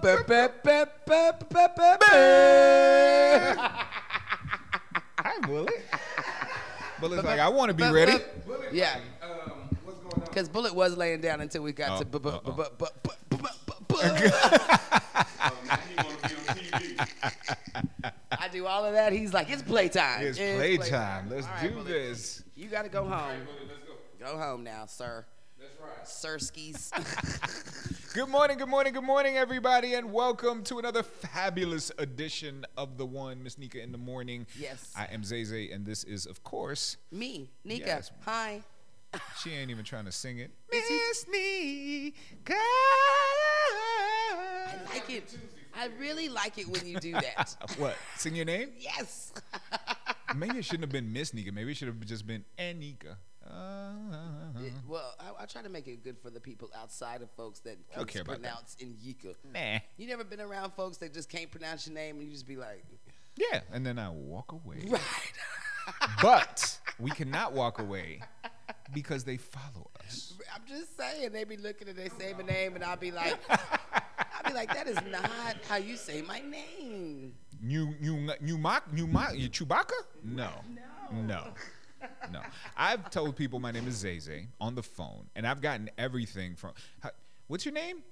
Hi, Bullet. Bullet's like, I want to be ready. Yeah. What's going on? Because Bullet was laying down until we got to. I do all of that. He's like, it's playtime. It's playtime. Let's do Bullet. this. You got to go home. Bullet, let's go. Go home now, sir. That's right. Sirskis. Good morning, good morning, good morning, everybody, and welcome to another fabulous edition of The One, Miss Nika in the Morning. Yes. I am Zay Zay, and this is, of course, Me, Nika. Yes. Hi. she ain't even trying to sing it. Is he- Miss Nika. I like it. I really like it when you do that. What? Sing your name? Yes. Maybe it shouldn't have been Miss Nika. Maybe it should have just been Anika. Well, I try to make it good for the people outside of folks that Don't can't care about pronounce in Yika. Nah. You never been around folks that just can't pronounce your name and you just be like, Yeah, and then I walk away. right. But we cannot walk away because they follow us. I'm just saying, they be looking and they say my name and I'll be like, that is not how you say my name. Chewbacca? No. I've told people my name is Zay Zay on the phone, and I've gotten everything from. What's your name?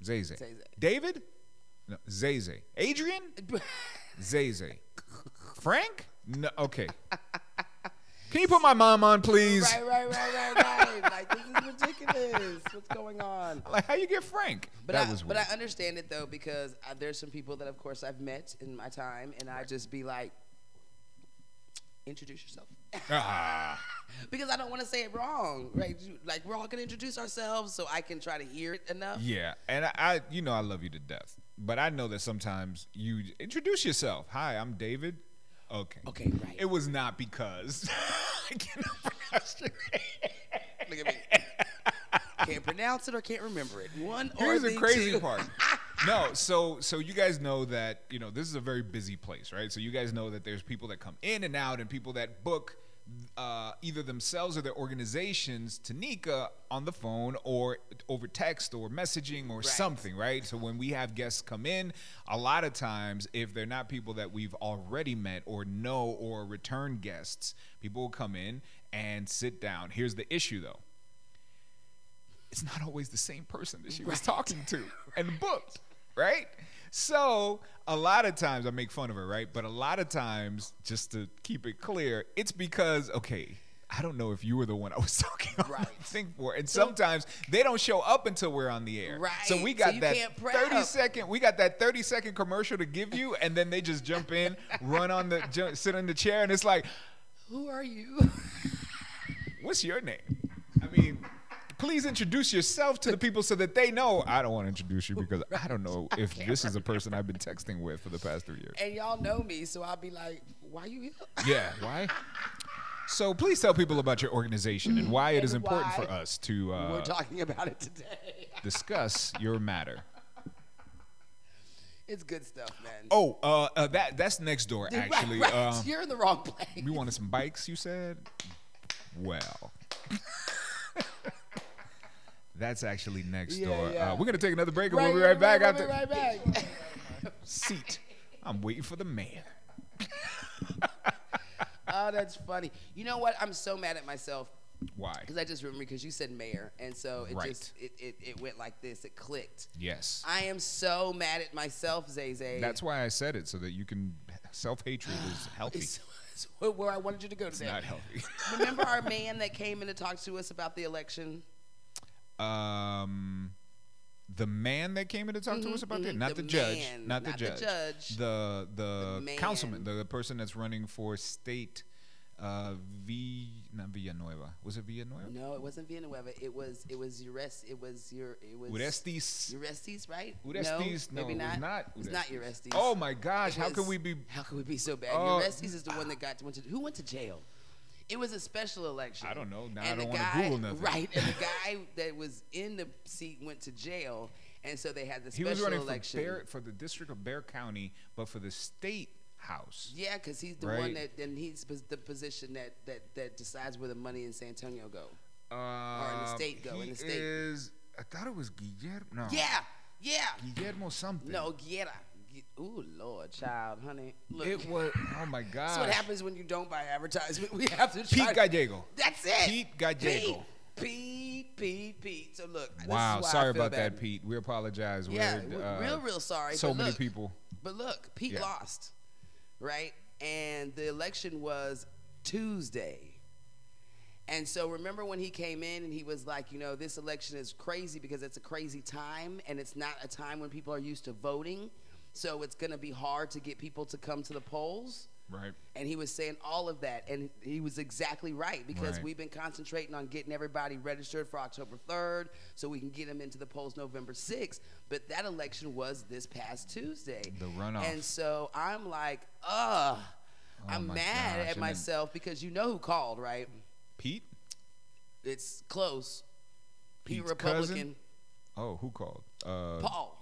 Zay Zay. Zay Zay. David? No, Zay Zay. Adrian? Zay Zay. Frank? No. Okay. Can you put my mom on, please? Right. Like, this is ridiculous. What's going on? Like, how you get Frank? But That was I weird. understand it, though, because there's some people that, of course, I've met in my time, and I just be like, introduce yourself. Because I don't want to say it wrong, right? Like, we're all going to introduce ourselves so I can try to hear it enough. Yeah, and I love you to death, but I know that sometimes you introduce yourself. Hi, I'm David. Okay, right. It was not because I cannot pronounce your name. Look at me. Can't pronounce it or can't remember it. One or Here's the the crazy two. part. No, so you guys know that, this is a very busy place, right? So you guys know that there's people that come in and out and people that book either themselves or their organizations to Nika on the phone or over text or messaging or something, right? So when we have guests come in, a lot of times, if they're not people that we've already met or know or return guests, people will come in and sit down. Here's the issue, though. It's not always the same person that she was talking to and booked, right? So a lot of times I make fun of her, right? But a lot of times, just to keep it clear, it's because, okay, I don't know if you were the one I was talking on the thing for. And sometimes they don't show up until we're on the air. Right. So we got you that can't prep. 30-second commercial to give you, and then they just jump in, sit in the chair, and it's like, who are you? what's your name? I mean, please introduce yourself to the people so that they know. I don't want to introduce you because I don't know if this is a person I've been texting with for the past 3 years. And y'all know me, so I'll be like, why you here? Yeah, why? So please tell people about your organization and why it is important for us to we're talking about it today. discuss your matter. It's good stuff, man. Oh, that's next door, actually. Right. You're in the wrong place. We wanted some bikes, you said? Well. That's actually next door. Yeah. We're going to take another break and we'll be right back. We'll be right back. Seat. I'm waiting for the mayor. Oh, that's funny. You know what? I'm so mad at myself. Why? Because I just remember, because you said mayor, and so it Right. just, it went like this. It clicked. Yes. I am so mad at myself, Zay Zay. That's why I said it, so that you can, self-hatred is healthy. It's where I wanted you to go today. It's not healthy. Remember our man that came in to talk to us about the election? The man that came in to talk to us about that, not the judge, not the judge, the councilman, the person that's running for state, not Villanueva. Was it Villanueva? No, it wasn't Villanueva. It was Urestis, right? Urestis, no, maybe it was not. not It's not Urestis. Oh my gosh, how could we be? How could we be so bad? Oh. Urestis is the one that who went to jail. It was a special election. I don't know. Now And I don't the want to guy- Google nothing. Right, and the guy that was in the seat went to jail, and so they had the He special was running election. for the district of Bexar County, but for the state house. Yeah, because he's the one that, and he's the position that decides where the money in San Antonio go. Or in the state go, in the state. I thought it was Guillermo. No. Yeah, Yeah. Guillermo something. No, Guerra. Ooh, Lord, child, honey. Look, It was, oh my gosh. that's what happens when you don't buy advertisement. We have to try. Pete Gallego. That's it. Pete Gallego. Pete. So look. Wow, this is why sorry I feel about bad. that, Pete. We apologize. Yeah, We're, real sorry. So but many look, people. But look, Pete Yeah. lost, right? And the election was Tuesday. And so remember when he came in and he was like, you know, this election is crazy because it's a crazy time and it's not a time when people are used to voting. So it's going to be hard to get people to come to the polls. Right. And he was saying all of that. And he was exactly right because Right. we've been concentrating on getting everybody registered for October 3rd so we can get them into the polls November 6th. But that election was this past Tuesday. The runoff. And so I'm like, I'm my mad gosh. at And then- myself because you know who called, right? Pete? It's close. He Pete's Republican. cousin? Oh, who called? Paul.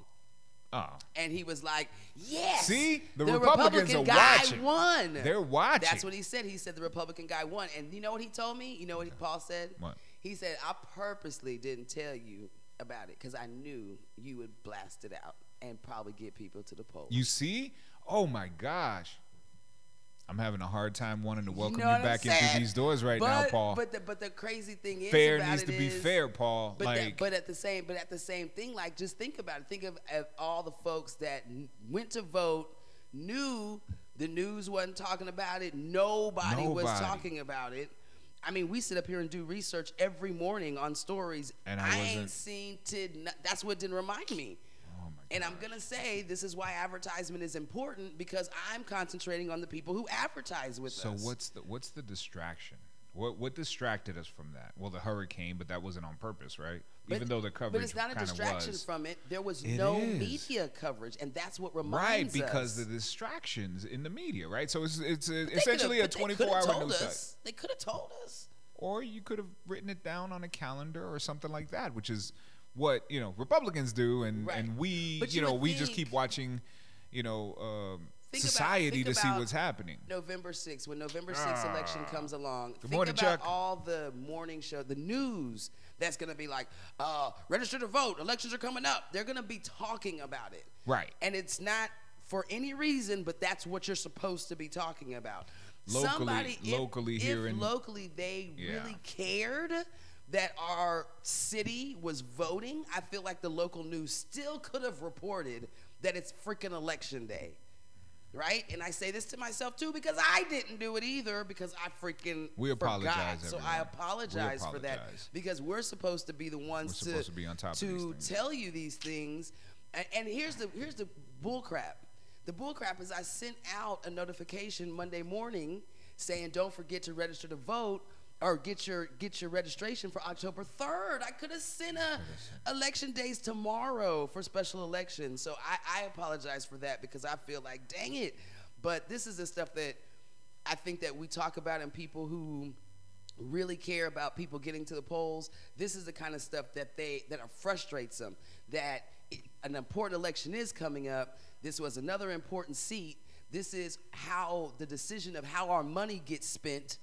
Oh. And he was like, yes. See? The Republican Republicans are guy watching. won. They're watching. That's what he said. He said the Republican guy won. And you know what he told me? You know what Paul said? What? He said, I purposely didn't tell you about it because I knew you would blast it out and probably get people to the polls. You see? Oh my gosh. I'm having a hard time wanting to welcome know you what I'm back into saying? these doors right now, Paul. But the crazy thing is Fair about needs it to be is- fair, Paul. But Like, but at the same thing, like just think about it. Think of all the folks that went to vote, knew the news wasn't talking about it. Nobody was Nobody. talking about it. I mean, we sit up here and do research every morning on stories. And I I wasn't- ain't seen that's what didn't remind me. oh my And I'm gonna say this is why advertisement is important because I'm concentrating on the people who advertise with So us. what's the distraction? What distracted us from that? Well, the hurricane, but that wasn't on purpose, right? Even though the coverage But it's not a kind of distraction was. from it. There was It no is. media coverage, and that's what Right, reminds because us. the distractions in the media, right? So it's They essentially could've- a but they could've 24-hour told news us. site. They could have told us. Or you could have written it down on a calendar or something like that, which is what Republicans do, and Right. we But you would we just think- keep watching, Think society about- to see what's happening. November 6th, when November 6th election comes along, think morning, about Chuck. all the morning show, the news that's going to be like, register to vote, elections are coming up. They're going to be talking about it. Right. And it's not for any reason, but that's what you're supposed to be talking about. Locally here if in- locally they Yeah. really cared that our city was voting, I feel like the local news still could have reported that it's freaking election day. Right? And I say this to myself too because I didn't do it either because I freaking We apologize, forgot. So I everyone. apologize We for that apologize. because we're supposed to be the ones We're supposed to be on top of these to things. tell you these things. And here's the bull crap. The bull crap is I sent out a notification Monday morning saying don't forget to register to vote or get your registration for October 3rd. I could have sent election days tomorrow for special elections. So I apologize for that because I feel like, dang it. But this is the stuff that I think that we talk about and people who really care about people getting to the polls. This is the kind of stuff that frustrates them. That an important election is coming up. This was another important seat. This is how the decision of how our money gets spent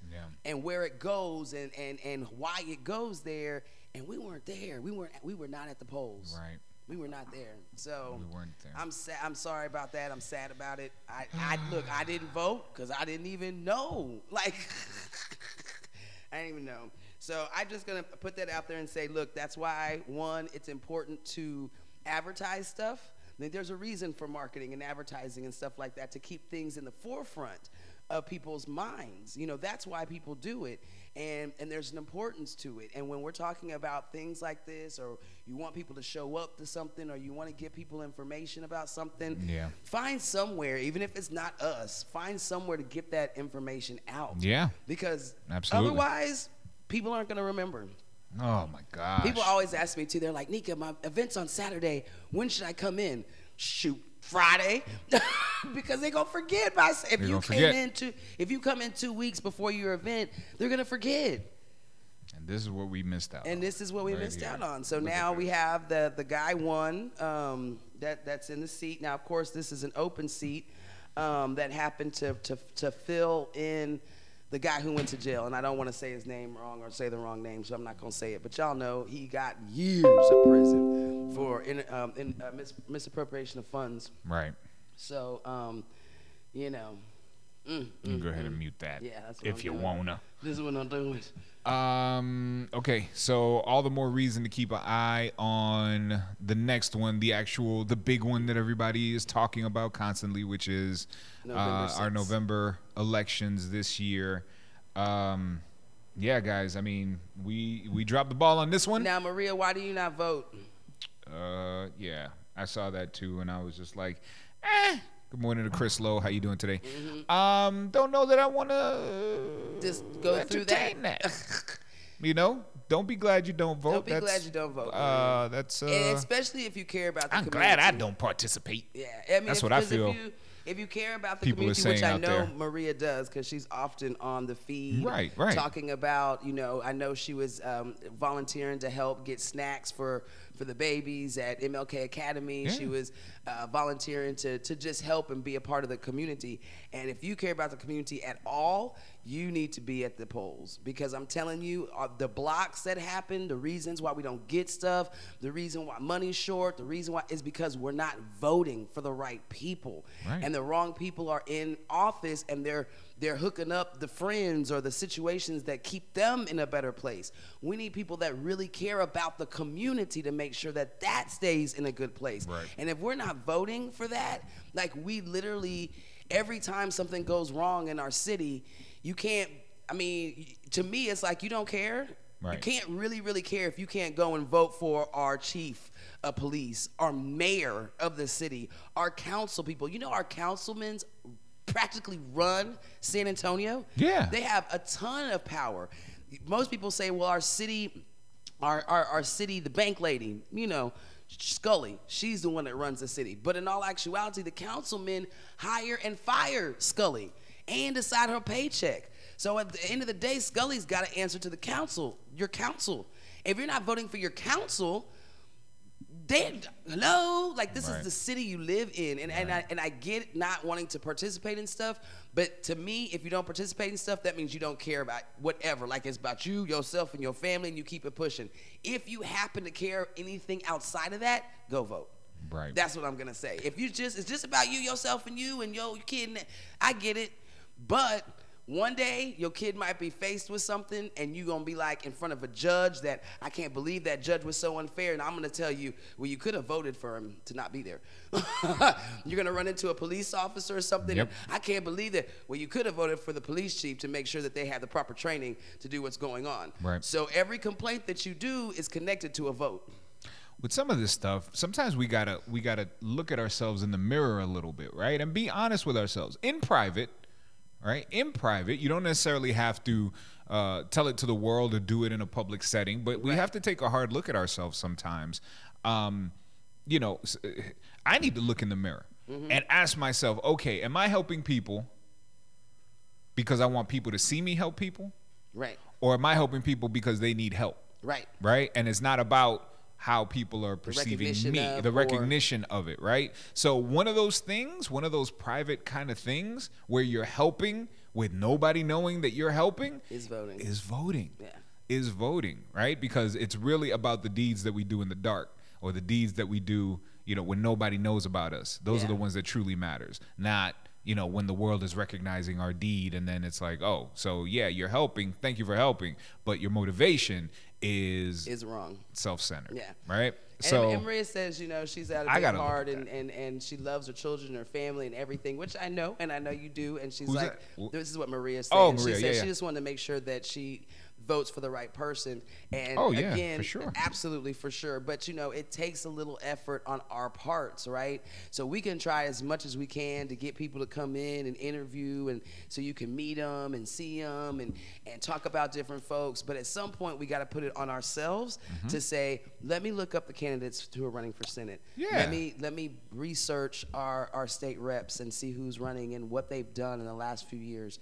and where it goes and why it goes there. And we weren't there. We were not at the polls. Right. We were not there. So We weren't there. I'm sad. I'm sorry about that. I'm sad about it. I didn't vote because I didn't even know. Like I didn't even know. So I'm just gonna put that out there and say, look, that's why it's important to advertise stuff. I mean, there's a reason for marketing and advertising and stuff like that to keep things in the forefront of people's minds. That's why people do it. And there's an importance to it. And when we're talking about things like this, or you want people to show up to something, or you want to give people information about something, find somewhere, even if it's not us, find somewhere to get that information out. Yeah. Because Absolutely. otherwise, people aren't going to remember. Oh my gosh. People always ask me too. They're like, Nika, my event's on Saturday. When should I come in? Shoot, Friday, because they're gonna forget. If you come in 2 weeks before your event, they're gonna forget. And this is what we missed out. And this is what we missed out on. So now we have the guy won. That's in the seat. Now, of course, this is an open seat that happened to fill in the guy who went to jail, and I don't want to say his name wrong or say the wrong name, so I'm not gonna say it. But y'all know he got years of prison for misappropriation of funds. Right. So, you know. You can go ahead and mute that. Yeah, that's what if I'm you doing. wanna. This is what I'm doing. Okay, so all the more reason to keep an eye on the next one, the big one that everybody is talking about constantly, which is November our 6th. November elections this year. Yeah, guys, I mean, we dropped the ball on this one. Now, Maria, why do you not vote? Yeah, I saw that too, and I was just like, Good morning to Chris Lowe. How you doing today? Don't know that I want to Just go through that. You know, don't be glad you don't vote. Don't be glad you don't vote. That's and especially if you care about the I'm community. glad I don't participate. Yeah, I mean, That's what I feel. If you care about the People are community, which saying I out know there. Maria does, because she's often on the feed, Right. talking about, you know, I know she was volunteering to help get snacks for the babies at MLK Academy. Yeah. She was volunteering to just help and be a part of the community. And if you care about the community at all, you need to be at the polls, because I'm telling you, the blocks that happen, the reasons why we don't get stuff, the reason why money's short, the reason why is because we're not voting for the right people. Right. And the wrong people are in office, and they're hooking up the friends or the situations that keep them in a better place. We need people that really care about the community to make sure that that stays in a good place. Right. And if we're not voting for that, like, we literally, every time something goes wrong in our city, you can't, I mean, to me, it's like you don't care. Right. You can't really care if you can't go and vote for our chief of police, our mayor of the city, our council people. You know, our councilmen practically run San Antonio. Yeah. They have a ton of power. Most people say, well, our city, our city, the bank lady, you know, Scully, she's the one that runs the city. But in all actuality, the councilmen hire and fire Scully and decide her paycheck. So at the end of the day, Scully's got to answer to the council, your council. If you're not voting for your council, hello, like, this Right. is the city you live in, and I get not wanting to participate in stuff, but to me, if you don't participate in stuff, that means you don't care about whatever. Like, it's about you, yourself, and your family, and you keep it pushing. If you happen to care anything outside of that, go vote. Right. That's what I'm gonna say. If it's just about you, yourself, and you and your kid, I get it, but one day your kid might be faced with something, and you're gonna be like in front of a judge that, I can't believe that judge was so unfair, and I'm gonna tell you, well, you could have voted for him to not be there. You're gonna run into a police officer or something. Yep. I can't believe that. Well, you could have voted for the police chief to make sure that they have the proper training to do what's going on. Right. So every complaint that you do is connected to a vote. With some of this stuff, sometimes we gotta look at ourselves in the mirror a little bit, right? And be honest with ourselves. In private, right? In private, you don't necessarily have to tell it to the world or do it in a public setting, but we have to take a hard look at ourselves sometimes. You know, I need to look in the mirror and ask myself, okay, am I helping people because I want people to see me help people? Right. Or am I helping people because they need help? Right. Right? And it's not about how people are perceiving me, the recognition of it, right? So one of those things, one of those private kind of things where you're helping with nobody knowing that you're helping Is voting. is voting. Yeah. Is voting, right? Because it's really about the deeds that we do in the dark, or the deeds that we do, you know, when nobody knows about us. Those are the ones that truly matters, not, you know, when the world is recognizing our deed and then it's like, oh, so yeah, you're helping, thank you for helping, but your motivation is wrong. self-centered. Yeah. Right? And Maria says, you know, she's at a I big gotta look heart, at and she loves her children, her family, and everything, which I know, and I know you do. And she's Who's like, that? this is what Maria said. Oh, And Maria, she said yeah. she just wanted to make sure that she votes for the right person. And Oh, yeah, again, for sure. absolutely for sure. But, you know, it takes a little effort on our parts, right? So we can try as much as we can to get people to come in and interview, and so you can meet them and see them and talk about different folks. But at some point, we got to put it on ourselves to say, let me look up the candidates who are running for Senate. Yeah. Let me research our state reps and see who's running and what they've done in the last few years.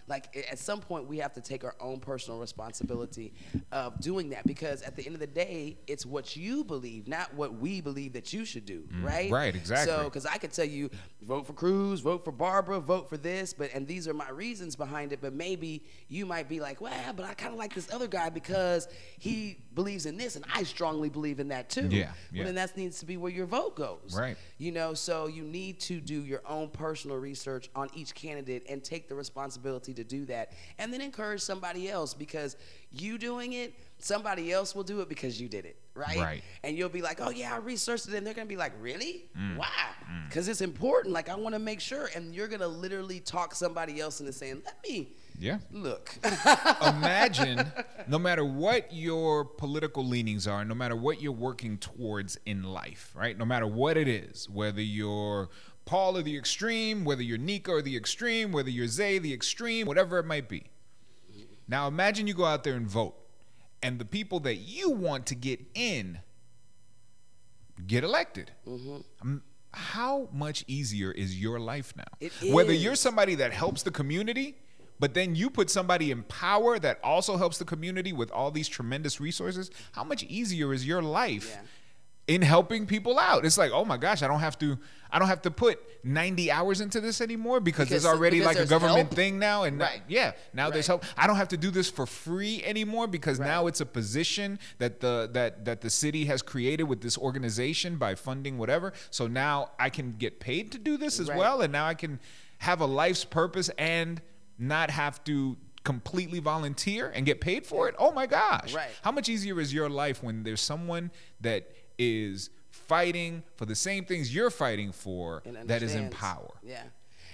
Like, at some point, we have to take our own personal personal responsibility of doing that, because at the end of the day, it's what you believe, not what we believe that you should do, right? Right, exactly. So, because I could tell you, vote for Cruz, vote for Barbara, vote for this, and these are my reasons behind it, but maybe you might be like, well, but I kind of like this other guy because he believes in this, and I strongly believe in that too. Yeah. Well, then that needs to be where your vote goes. Right. You know, so you need to do your own personal research on each candidate and take the responsibility to do that, and then encourage somebody else, because you doing it, somebody else will do it because you did it, right? Right. And you'll be like, oh yeah, I researched it, and they're gonna be like, really? Why? Because it's important. Like, I want to make sure, and you're gonna literally talk somebody else into saying, let me look. Imagine, no matter what your political leanings are, no matter what you're working towards in life, right? No matter what it is, whether you're Paul or the extreme, whether you're Nika or the extreme, whether you're Zay the extreme, whatever it might be. Now imagine you go out there and vote, and the people that you want to get in get elected. How much easier is your life now? It Whether is. you're somebody that helps the community, but then you put somebody in power that also helps the community with all these tremendous resources, how much easier is your life in helping people out? It's like, oh my gosh, I don't have to put 90 hours into this anymore because there's already like a there's government help. thing now, and now there's help. I don't have to do this for free anymore because now it's a position that the city has created with this organization by funding whatever. So now I can get paid to do this as well, and now I can have a life's purpose and not have to completely volunteer and get paid for it. Oh my gosh. Right. How much easier is your life when there's someone that is fighting for the same things you're fighting for, that is in power? Yeah.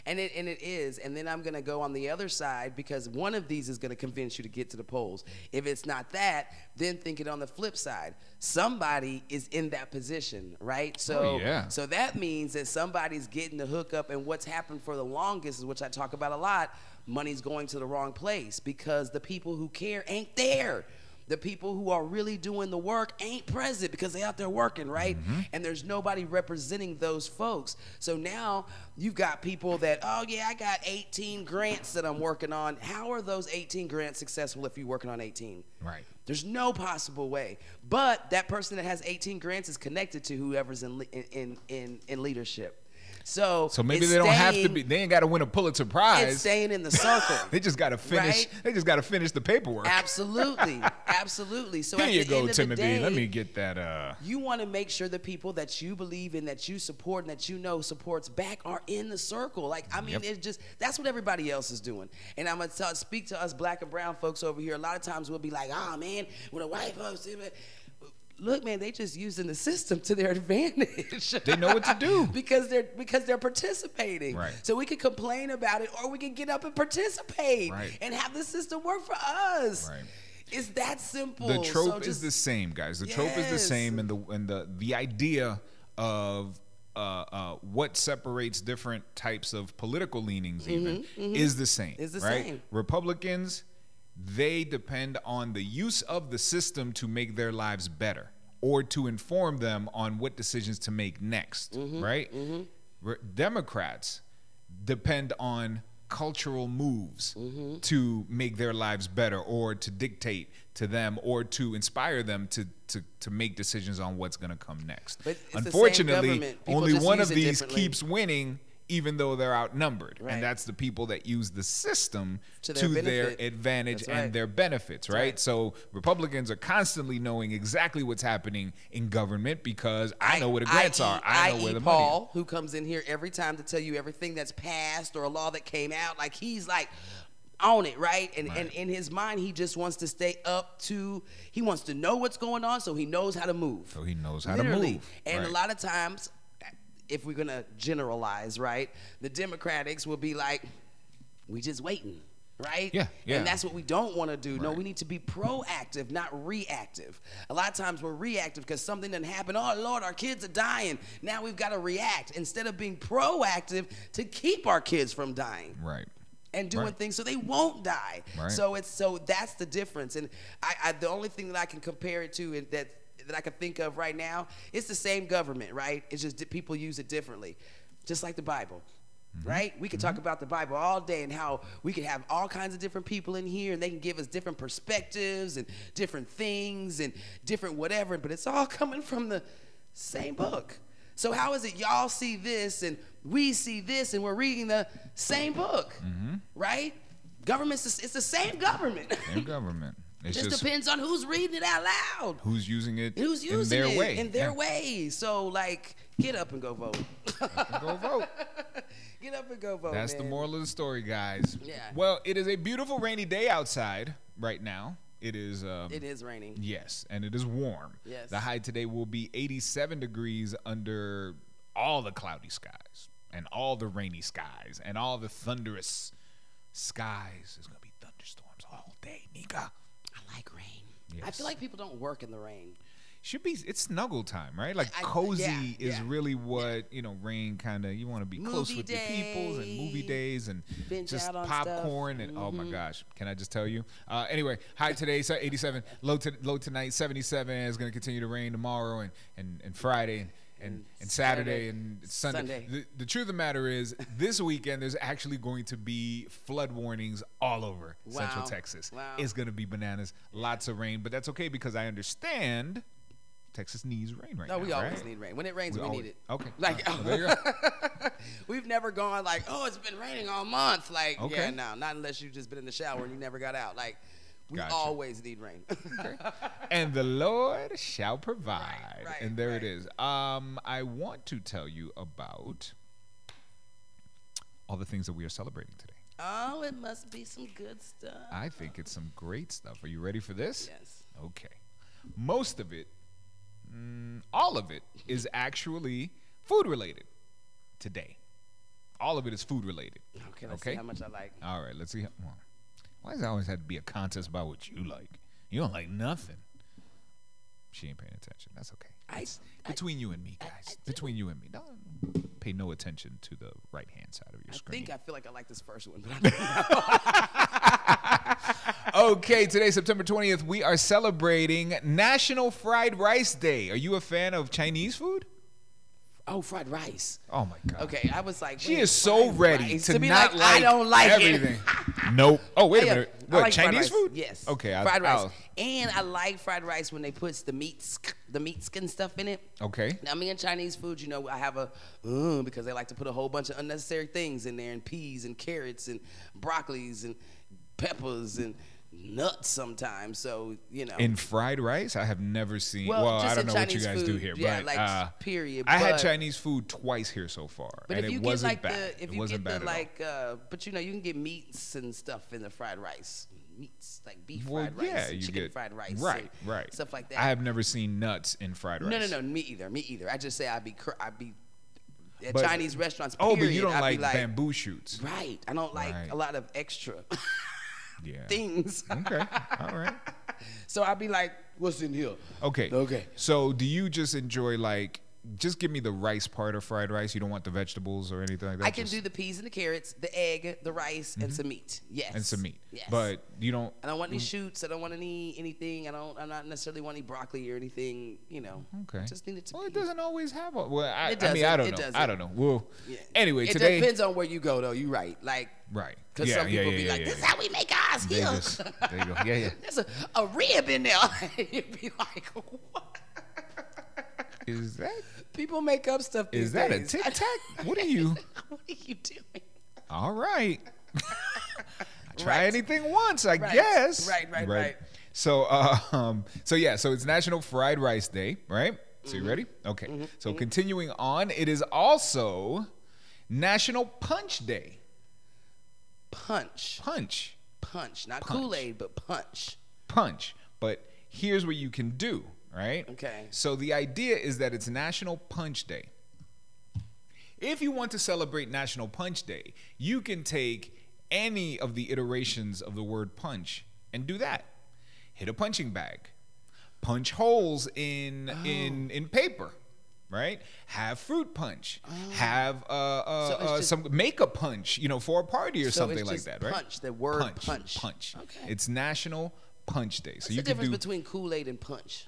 And it is. And then I'm going to go on the other side, because one of these is going to convince you to get to the polls. If it's not that, then think it on the flip side. Somebody is in that position, right? So, so that means that somebody's getting the hookup, and what's happened for the longest, which I talk about a lot, money's going to the wrong place because the people who care ain't there. The people who are really doing the work ain't present because they out there working, right? And there's nobody representing those folks. So now you've got people that, oh yeah, I got 18 grants that I'm working on. How are those 18 grants successful if you're working on 18? Right. There's no possible way. But that person that has 18 grants is connected to whoever's in leadership. So maybe they don't have to be. They ain't got to win a Pulitzer Prize. It's staying in the circle. They just got to finish. Right? They just got to finish the paperwork. Absolutely, absolutely. So here at you the go, end of Timothy. the day, Let me get that. You want to make sure the people that you believe in, that you support, and that you know supports back are in the circle. Like, I mean, it's just, that's what everybody else is doing. And I'm gonna speak to us black and brown folks over here. A lot of times we'll be like, oh man, when the white folks do it. Look, man, they just using the system to their advantage. They know what to do because they're participating. Right. So we can complain about it, or we can get up and participate and have the system work for us. Right. It's that simple. The trope is the same, guys. The trope is the same, and the idea of what separates different types of political leanings is the same. Is the right? same. Republicans, they depend on the use of the system to make their lives better or to inform them on what decisions to make next, right? Democrats depend on cultural moves to make their lives better or to dictate to them or to inspire them to make decisions on what's going to come next. But it's unfortunately, the same government. only just one use of it these differently. keeps winning, even though they're outnumbered. Right. And that's the people that use the system To to their their benefit. advantage That's and right. their benefits, right? So Republicans are constantly knowing exactly what's happening in government because I know where the grants are. I know where the money is. Paul, who comes in here every time to tell you everything that's passed or a law that came out, like he's like on it, right? And in his mind, he just wants to stay up to, he wants to know what's going on so he knows how to move. So he knows how to Literally. move. And right. a lot of times, if we're gonna generalize, right, the Democrats will be like, we just waiting, right? Yeah. And that's what we don't want to do. No, Right. we need to be proactive, not reactive. A lot of times we're reactive because something didn't happen. Oh, Lord, our kids are dying. Now we've got to react instead of being proactive to keep our kids from dying. Right. And doing Right. things so they won't die. Right. So that's the difference. And I the only thing that I can compare it to that I can think of right now, it's the same government, right? It's just people use it differently. Just like the Bible. right? We could talk about the Bible all day and how we could have all kinds of different people in here and they can give us different perspectives and different things and different whatever, but it's all coming from the same book. So how is it y'all see this and we see this and we're reading the same book, right? It's the same government. Same government. It just depends on who's reading it out loud. Who's using it Who's using in their it way. in their way. So, like, get up and go vote. Go vote. Get up and go vote, That's man. the moral of the story, guys. Yeah. Well, it is a beautiful rainy day outside right now. It is raining. Yes, and it is warm. Yes. The high today will be 87 degrees under all the cloudy skies and all the rainy skies and all the thunderous skies. There's going to be thunderstorms all day, Nika. I like rain. Yes. I feel like people don't work in the rain. Should be, it's snuggle time, right? Like cozy is yeah. really what, rain kind of, you want to be close with your peoples and movie days and Binge just out on popcorn stuff. and oh my gosh, can I just tell you? Anyway, high today, 87, low tonight, 77. It's going to continue to rain tomorrow and Friday and Saturday and Sunday. The truth of the matter is this weekend there's actually going to be flood warnings all over Central Texas. Wow. It's going to be bananas, lots of rain, but that's okay because I understand Texas needs rain right now. No, we always right? need rain. When it rains, we need it. Okay. Like, well, there you go. we've never gone like, oh, it's been raining all month. Like, Okay. yeah, no, not unless you've just been in the shower and you never got out. Like, we Gotcha. always need rain. Okay. And the Lord shall provide. Right, and there right. it is. I want to tell you about all the things that we are celebrating today. Oh, it must be some good stuff. I think it's some great stuff. Are you ready for this? Yes. Okay. Most of it, all of it, is actually food related today. All of it is food related. Okay, let's see how much I like. All right, let's see. Why does it always have to be a contest about what you like? You don't like nothing. She ain't paying attention. That's okay. It's between you and me, guys. Between you and me. Don't pay no attention to the right-hand side of your screen. I feel like I like this first one. But Okay, today, September 20th, we are celebrating National Fried Rice Day. Are you a fan of Chinese food? oh, fried rice. Oh, my God. Okay, I was like, She wait, is so fried ready rice? to be not like I don't like everything. it. Nope. Oh, wait a Yeah, minute. I What, like fried Chinese rice. food? Yes. Okay. Fried rice. And I like fried rice when they put the meat skin stuff in it. Okay. Now, me and Chinese food, I have a, because they like to put a whole bunch of unnecessary things in there, and peas and carrots and broccolis and peppers and nuts sometimes. So, In fried rice, I have never seen. Well, Well, just I don't in know what you Chinese guys do food, here, yeah, but like, period. I had but- Chinese food twice here so far, But and if you it get wasn't like bad. if It you wasn't get bad the at all. but you can get meats and stuff in the fried rice. Meats like beef Well, fried rice, yeah, and you chicken get fried rice, right, and right, stuff like that. I have never seen nuts in fried rice. No, me either. I just say I'd be at But- Chinese restaurants. Oh, Period, but you don't I'd be like bamboo shoots. Right, I don't like Right. a lot of extra Yeah. things. Okay. All right. So I'd be like, "What's in here?" Okay. Okay. So, do you just enjoy just give me the rice part of fried rice? You don't want the vegetables or anything like that? I can do the peas and the carrots, the egg, the rice, and some meat. Yes. and some meat. Yes. But you don't. I don't want any shoots. I don't want anything. I'm not necessarily want any broccoli or anything. Okay. I just need it to Well, it be. doesn't always have a. Well, I It mean, I don't doesn't. It know. doesn't. I don't know. Well, Yeah. anyway, It today. depends on where you go, though. You're right. Like, Right. because some people be like, "This is how we make ours There here." you go. There you go. Yeah, yeah. There's a rib in there. You'd be like, "What?" Is that? People make up stuff these Is that a days. Tic Tac? What are you? What are you doing? All right. Try Right. anything once, I Right. guess. Right. So, so it's National Fried Rice Day, right? So you ready? Okay. So continuing on, it is also National Punch Day. Punch. Punch. Not Punch. Kool-Aid, but punch. Punch. But here's what you can do, right? Okay. So the idea is that it's National Punch Day. If you want to celebrate National Punch Day, you can take any of the iterations of the word punch and do that. Hit a punching bag. Punch holes in paper, right? Have fruit punch. Have just- some makeup punch, for a party or So something it's like just that, right? punch, the word punch. Punch. Okay. It's National Punch Day. So What's you the can difference do. between Kool-Aid and punch?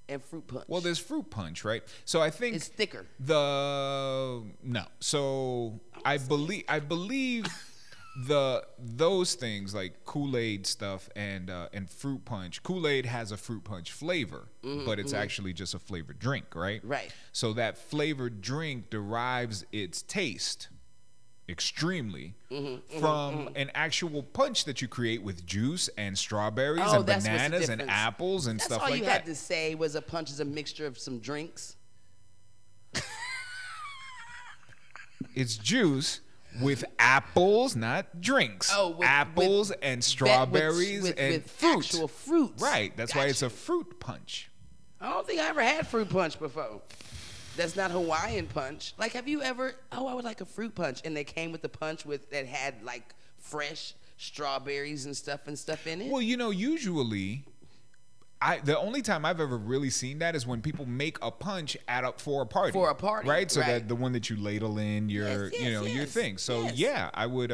And fruit punch? Well, there's fruit punch, right? So I think It's thicker. No. So I believe those things like Kool-Aid stuff and fruit punch. Kool-Aid has a fruit punch flavor, but it's actually just a flavored drink, right? Right. So that flavored drink derives its taste extremely from an actual punch that you create with juice and strawberries and that's what's the bananas and difference. apples and That's stuff all like you that. had to say was a punch is a mixture of some drinks. It's juice with apples, not drinks. Oh, with apples and strawberries and with fruit. actual fruits. Right. That's why it's a Gotcha. fruit punch. I don't think I ever had fruit punch before. That's not Hawaiian punch. Like, have you ever? Oh, I would like a fruit punch, and they came with the punch that had like fresh strawberries and stuff in it. Well, usually, the only time I've ever really seen that is when people make a punch for a party. For a party, right? So right. that the one that you ladle in your, your yes, thing. So yes. yeah, I would.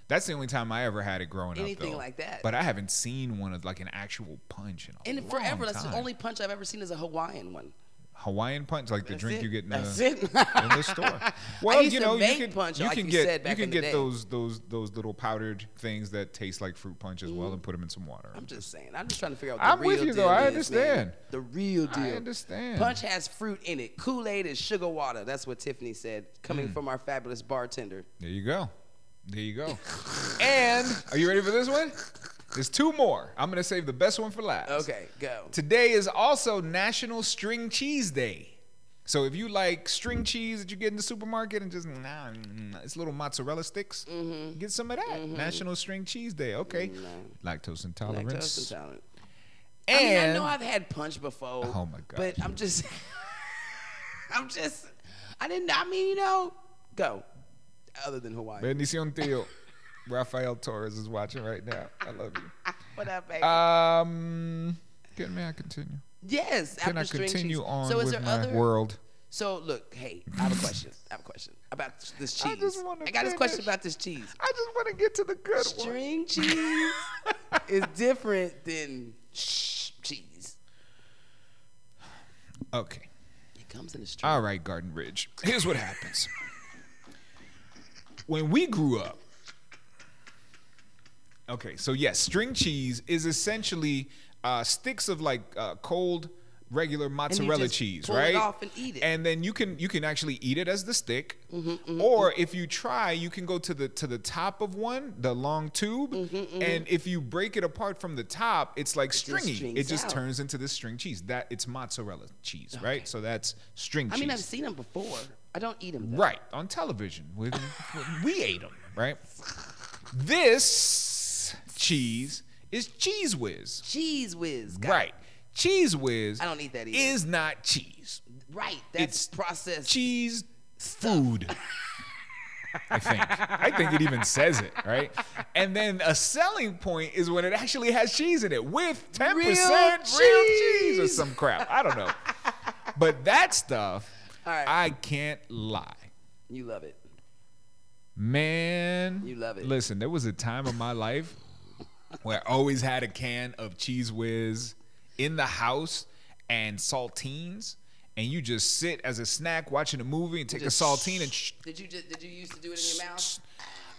That's the only time I ever had it growing up. Anything though. like that. But I haven't seen one of like an actual punch in a And long forever, that's time. the only punch I've ever seen is a Hawaiian one. Hawaiian punch, like the That's drink it. you get in That's the, it. in the store. Well, used to make you can punch, you like can you get said back you in can the get day. those little powdered things that taste like fruit punch as well, and put them in some water. I'm just saying. I'm just trying to figure out. I'm the real with you, deal though. I is, understand. man. The real deal. I understand. Punch has fruit in it. Kool-Aid is sugar water. That's what Tiffany said, coming from our fabulous bartender. There you go. There you go. And are you ready for this one? There's two more. I'm gonna save the best one for last. Okay, go. Today is also National String Cheese Day. So if you like string cheese that you get in the supermarket and just it's little mozzarella sticks, get some of that. National String Cheese Day. Okay. Lactose intolerance. Lactose intolerant. And I mean, I know I've had punch before. Oh, my God. But I'm just, go. Other than Hawaii. Bendición, tío. Rafael Torres is watching right now. I love you. What up, baby? May I continue? Yes. Can I after string continue cheese. on So is with there my other, world? So look, hey, I have a question. about this cheese. I just wanna got this question finish. about this cheese. I just want to get to the good one. String cheese is different than cheese. Okay. It comes in a string. All right, Garden Ridge. Here's what happens. When we grew up, okay, so yes, string cheese is essentially sticks of like cold regular mozzarella just cheese, pull right? it off and eat it. And then you can actually eat it as the stick, or if you try, you can go to the top of one, the long tube, and if you break it apart from the top, it's like stringy. strings It just out. turns into this string cheese. That it's mozzarella cheese, right? So that's string cheese. I mean, I've seen them before. I don't eat them. Right, on television. We ate them, right? This cheese is Cheese Whiz. Cheese Whiz. Got Right. Cheese Whiz I don't eat that either. is not cheese. it. Right. That's It's processed. Cheese food. I think it even says it, right? And then a selling point is when it actually has cheese in it with 10% real cheese or some crap. I don't know. But that stuff, All right. I can't lie. You love it. Man. You love it. Listen, there was a time in my life where I always had a can of Cheese Whiz in the house and saltines, and you just sit as a snack watching a movie and take a saltine and Did you used to do it in your mouth?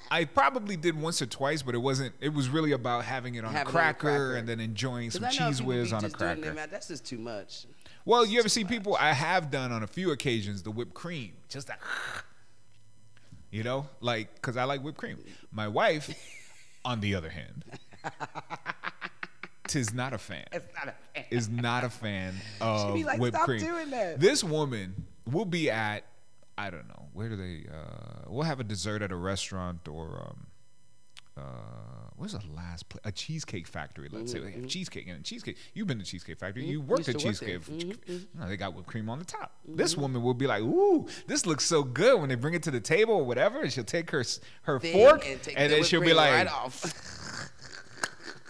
I probably did once or twice, but it was really about having it on a Having it on a cracker cracker. and then enjoying some 'Cause I know Cheese people be Whiz on a just doing it in their cracker. mouth. That's just too much. Well, you ever see people, I have done on a few occasions, the whipped cream. Just that, like, because I like whipped cream. My wife, on the other hand, is not a fan. It's not a fan. Is not a fan of be like, whipped "Stop cream. doing that." This woman will be at, I don't know, where do they, we'll have a dessert at a restaurant or, where's the last place? A Cheesecake Factory, let's say. They have cheesecake and cheesecake. You've been to Cheesecake Factory. You worked at Used to work Cheesecake. there. No, they got whipped cream on the top. This woman will be like, ooh, this looks so good when they bring it to the table or whatever. And she'll take her Thing fork and, take and the then whipped she'll be cream like, right off.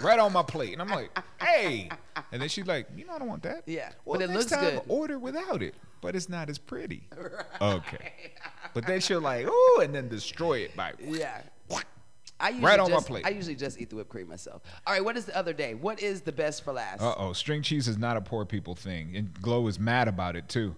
right on my plate. And I'm like, hey. And then she's like, I don't want that. Yeah, Well, but it next looks time, good. order without it. But it's not as pretty. Okay. But then she'll like, ooh, and then destroy it by Yeah. I usually Right on my just, plate. I usually just eat the whipped cream myself. All right, what is the other day? What is the best for last? Uh-oh, string cheese is not a poor people thing. And Glow is mad about it, too.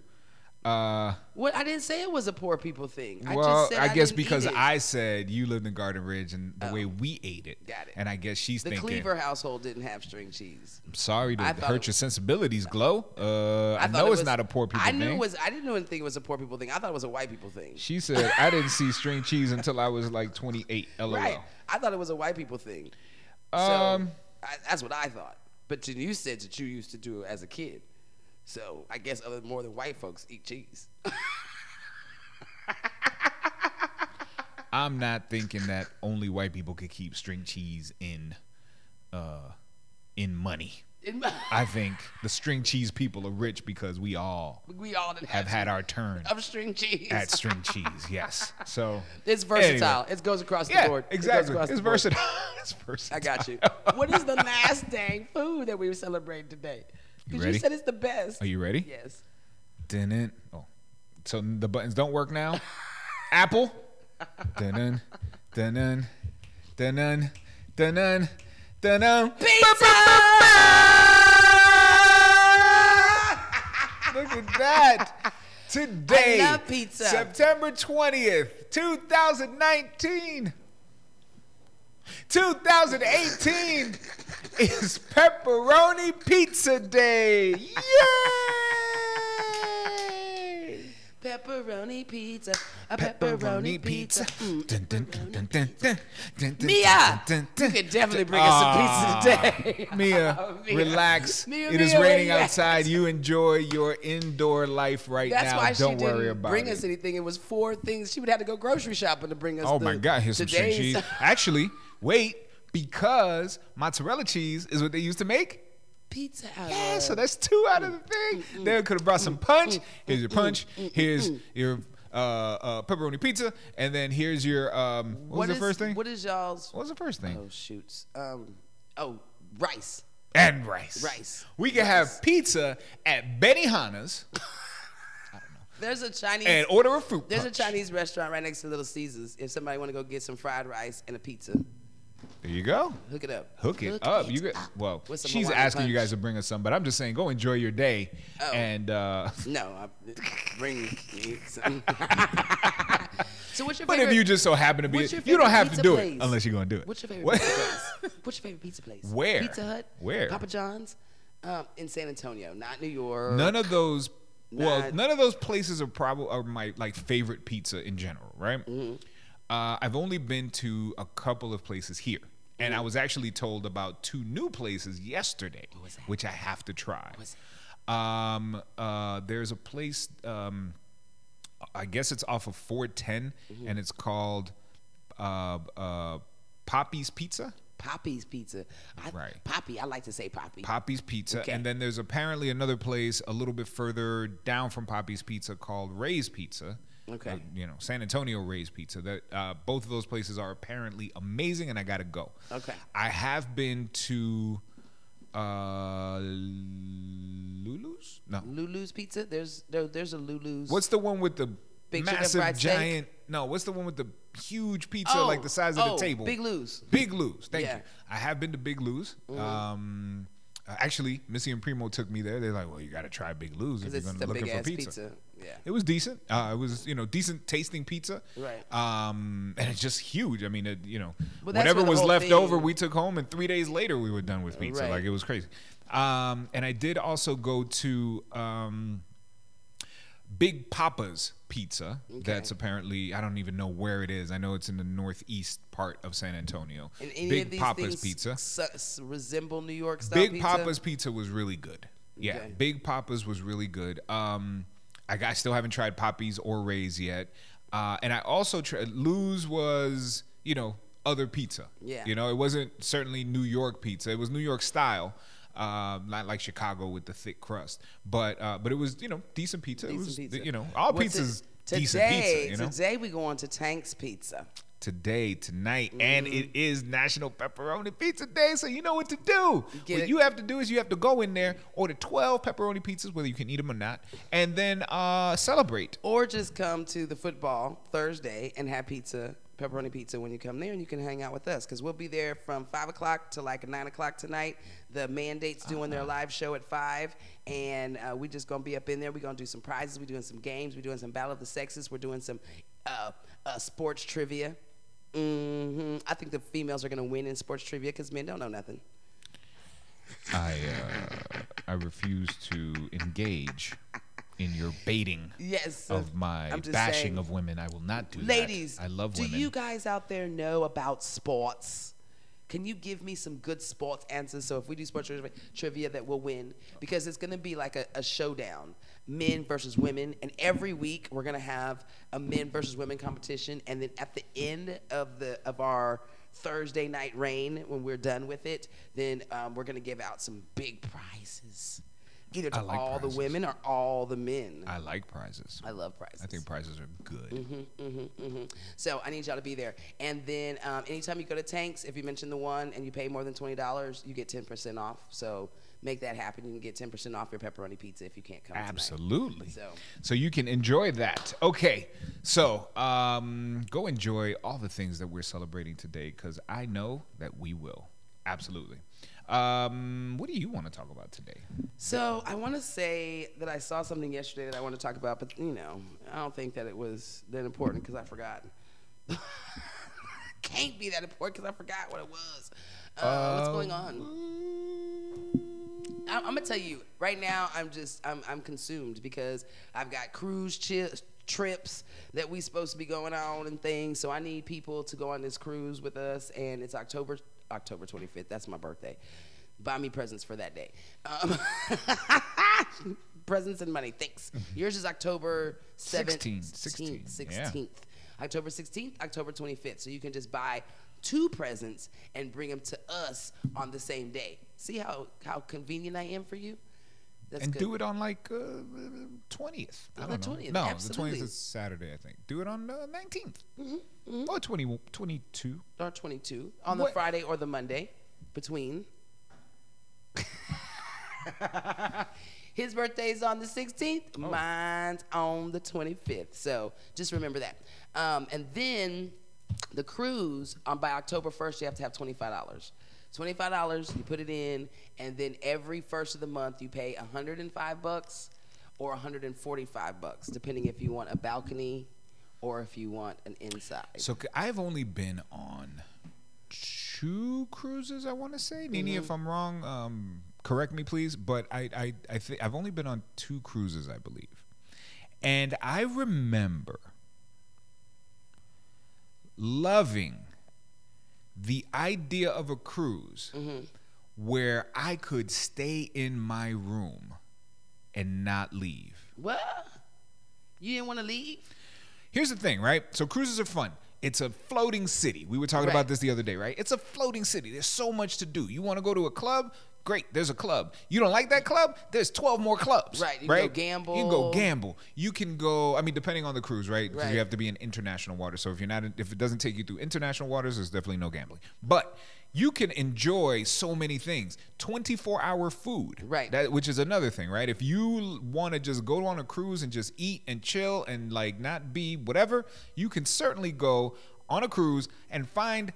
What? I didn't say it was a poor people thing. I Well, just said I guess didn't because eat it. I said you lived in Garden Ridge and the way we ate it. Got it. And I guess she's The thinking, Cleaver household didn't have string cheese. I'm sorry to I thought hurt it- your sensibilities, Glow. I thought know it it's was- not a poor people I thing. knew it was. I didn't know anything was a poor people thing. I thought it was a white people thing. She said, I didn't see string cheese until I was like 28. LOL. Right. I thought it was a white people thing. That's what I thought. But you said that you used to do it as a kid. So I guess more than white folks eat cheese. I'm not thinking that only white people could keep string cheese in money. I think the string cheese people are rich because we all didn't have had our turn of string cheese. at string cheese. Yes. So It's versatile. anyway. It goes across the Yeah, board. exactly. It goes across It's the board. versatile. It's versatile. I got you. What is the last dang food that we were celebrating today? Because ready? you said it's the best. Are you ready? Yes. Dun-dun. Oh, so the buttons don't work now. Apple. Dun-dun, dun-dun, dun-dun, dun-dun, dun-dun. Pizza! Look at that. Today, I love pizza. September 20th, 2019. 2018 is Pepperoni Pizza Day. Yay! Pepperoni pizza. A pepperoni pizza. Dun, dun, dun, dun, dun, dun, dun, Mia, dun, you dun. could definitely bring us some pizza today. Mia, Mia. relax. Mia, It is Mia, where raining you at? outside. You enjoy your indoor life right That's now. why she Don't worry didn't about bring it. us anything. It was 4 things. She would have to go grocery shopping to bring us. Oh my God, here's some string today's- cheese. Actually, wait, because mozzarella cheese is what they used to make. Pizza out Yeah, of. so that's 2 out of the thing. They could have brought some punch. Here's your punch. Here's your pepperoni pizza, and then here's your what was the first thing? What is y'all's? What was the first thing? Oh shoots. Rice. And rice. Rice. We can have pizza at Benihana's There's a Chinese. and order a fruit There's a punch. Chinese restaurant right next to Little Caesars. If somebody want to go get some fried rice and a pizza, There you go. hook it up. Hook it up. You get well. With some She's Hawaiian asking you punch. guys to bring us some, but I'm just saying, go enjoy your day. Oh. And No, bring me some. So what's your but favorite? if you just so happen to be, What's your you don't favorite have to pizza do place? it unless you're gonna do it. What's your favorite What? pizza place? What's your favorite pizza place? Where? Pizza Hut. Where? Papa John's. In San Antonio, not New York. None of those. Well, Not- none of those places are my like favorite pizza in general, right? Mm-hmm. I've only been to a couple of places here, and Mm-hmm. I was actually told about 2 new places yesterday, was that? which I have to try. was There's a place. I guess it's off of 410, Mm-hmm. and it's called Poppy's Pizza. Poppy's Pizza. Right. Poppy. I like to say Poppy. Poppy's Pizza, Okay. and then there's apparently another place a little bit further down from Poppy's Pizza called Ray's Pizza. Okay. San Antonio Ray's Pizza. That both of those places are apparently amazing, and I gotta go. Okay. I have been to Lulu's. No, Lulu's Pizza. There's a Lulu's. what's the one with the Big chicken massive fried steak? giant? No, what's the one with the huge pizza like the size of the table? Big Lou's. Big Lou's. Thank Yeah. you. I have been to Big Lou's. Actually, Missy and Primo took me there. They're like, "Well, you got to try Big Lou's if Because you're it's going to the looking big for ass pizza." Yeah. It was decent. It was decent tasting pizza. Right. And it's just huge. I mean, Well, that's whatever where the was whole left thing- over, we took home, and 3 days later we were done with pizza. Right. Like it was crazy. And I did also go to Big Papa's Pizza. That's apparently, I don't even know where it is. I know it's in the northeast part of San Antonio. And any Big of these Papa's things Pizza. resemble New York style Big pizza? Papa's Pizza was really good. Yeah, Okay. Big Papa's was really good. I still haven't tried Poppy's or Ray's yet. And I also tried, Lou's was, other pizza. Yeah. It wasn't certainly New York pizza. It was New York style. Not like Chicago with the thick crust, but it was decent pizza. It was Decent pizza. all What's pizza's it- decent pizza. Today we go on to Tank's Pizza. Tonight, and it is National Pepperoni Pizza Day, so you know what to do. Get What it. you have to do is you have to go in there, order 12 pepperoni pizzas, whether you can eat them or not, and then celebrate. Or just come to the football Thursday and have pizza pepperoni pizza when you come there, and you can hang out with us because we'll be there from 5 o'clock to like 9 o'clock tonight. The Mandate's doing their live show at 5, and we just gonna be up in there. We're gonna do some prizes. We're doing some games. We're doing some Battle of the Sexes. We're doing some sports trivia. I think the females are gonna win in sports trivia because men don't know nothing. I refuse to engage in your baiting of my bashing of women. I will not do that. Ladies, I love do women. you guys out there know about sports? Can you give me some good sports answers? So if we do sports trivia, that we'll win, because it's going to be like a showdown, men versus women. And every week we're going to have a men versus women competition. And then at the end of our Thursday night reign, when we're done with it, then we're going to give out some big prizes, either to all the women or all the men. I like prizes. I love prizes. I think prizes are good. So I need y'all to be there. And then anytime you go to Tanks, if you mention the one and you pay more than $20, you get 10% off. So make that happen. You can get 10% off your pepperoni pizza if you can't come Absolutely. tonight. So you can enjoy that. Okay. So go enjoy all the things that we're celebrating today, because I know that we will. Absolutely. What do you want to talk about today? So I want to say that I saw something yesterday that I want to talk about, but I don't think that it was that important because I forgot. Can't be that important because I forgot what it was. What's going on? I'm gonna tell you right now. I'm consumed because I've got cruise trips that we supposed to be going on and things. So I need people to go on this cruise with us, and it's October 25th. That's my birthday. Buy me presents for that day. Presents and money. Thanks. Yours is October 16th. Yeah. October 16th, October 25th. So you can just buy 2 presents and bring them to us on the same day. See how convenient I am for you? That's and good. do it on like 20th. I don't know. 20th. No, Absolutely. the 20th is Saturday, I think. Do it on 19th. Or 22. Or 22 on the Friday or the Monday between. His birthday's on the 16th. Mine's on the 25th. So just remember that. And then the cruise, by October 1st, you have to have $25. $25, you put it in, and then every first of the month you pay $105 or $145, depending if you want a balcony or if you want an inside. So I've only been on 2 cruises, I want to say. Nini, if I'm wrong, correct me, please. But I think I've only been on 2 cruises, I believe. And I remember loving the idea of a cruise where I could stay in my room and not leave. What? You didn't want to leave? Here's the thing, right? So cruises are fun. It's a floating city. We were talking about this the other day, right? It's a floating city. There's so much to do. You want to go to a club? Great, there's a club. You don't like that club? There's 12 more clubs. Right, you can go gamble. You can go gamble. You can go, I mean, depending on the cruise, right? Because you have to be in international waters. So if if it doesn't take you through international waters, there's definitely no gambling. But you can enjoy so many things. 24-hour food. Right. Which is another thing, right? If you want to just go on a cruise and just eat and chill and like not be whatever, you can certainly go on a cruise and find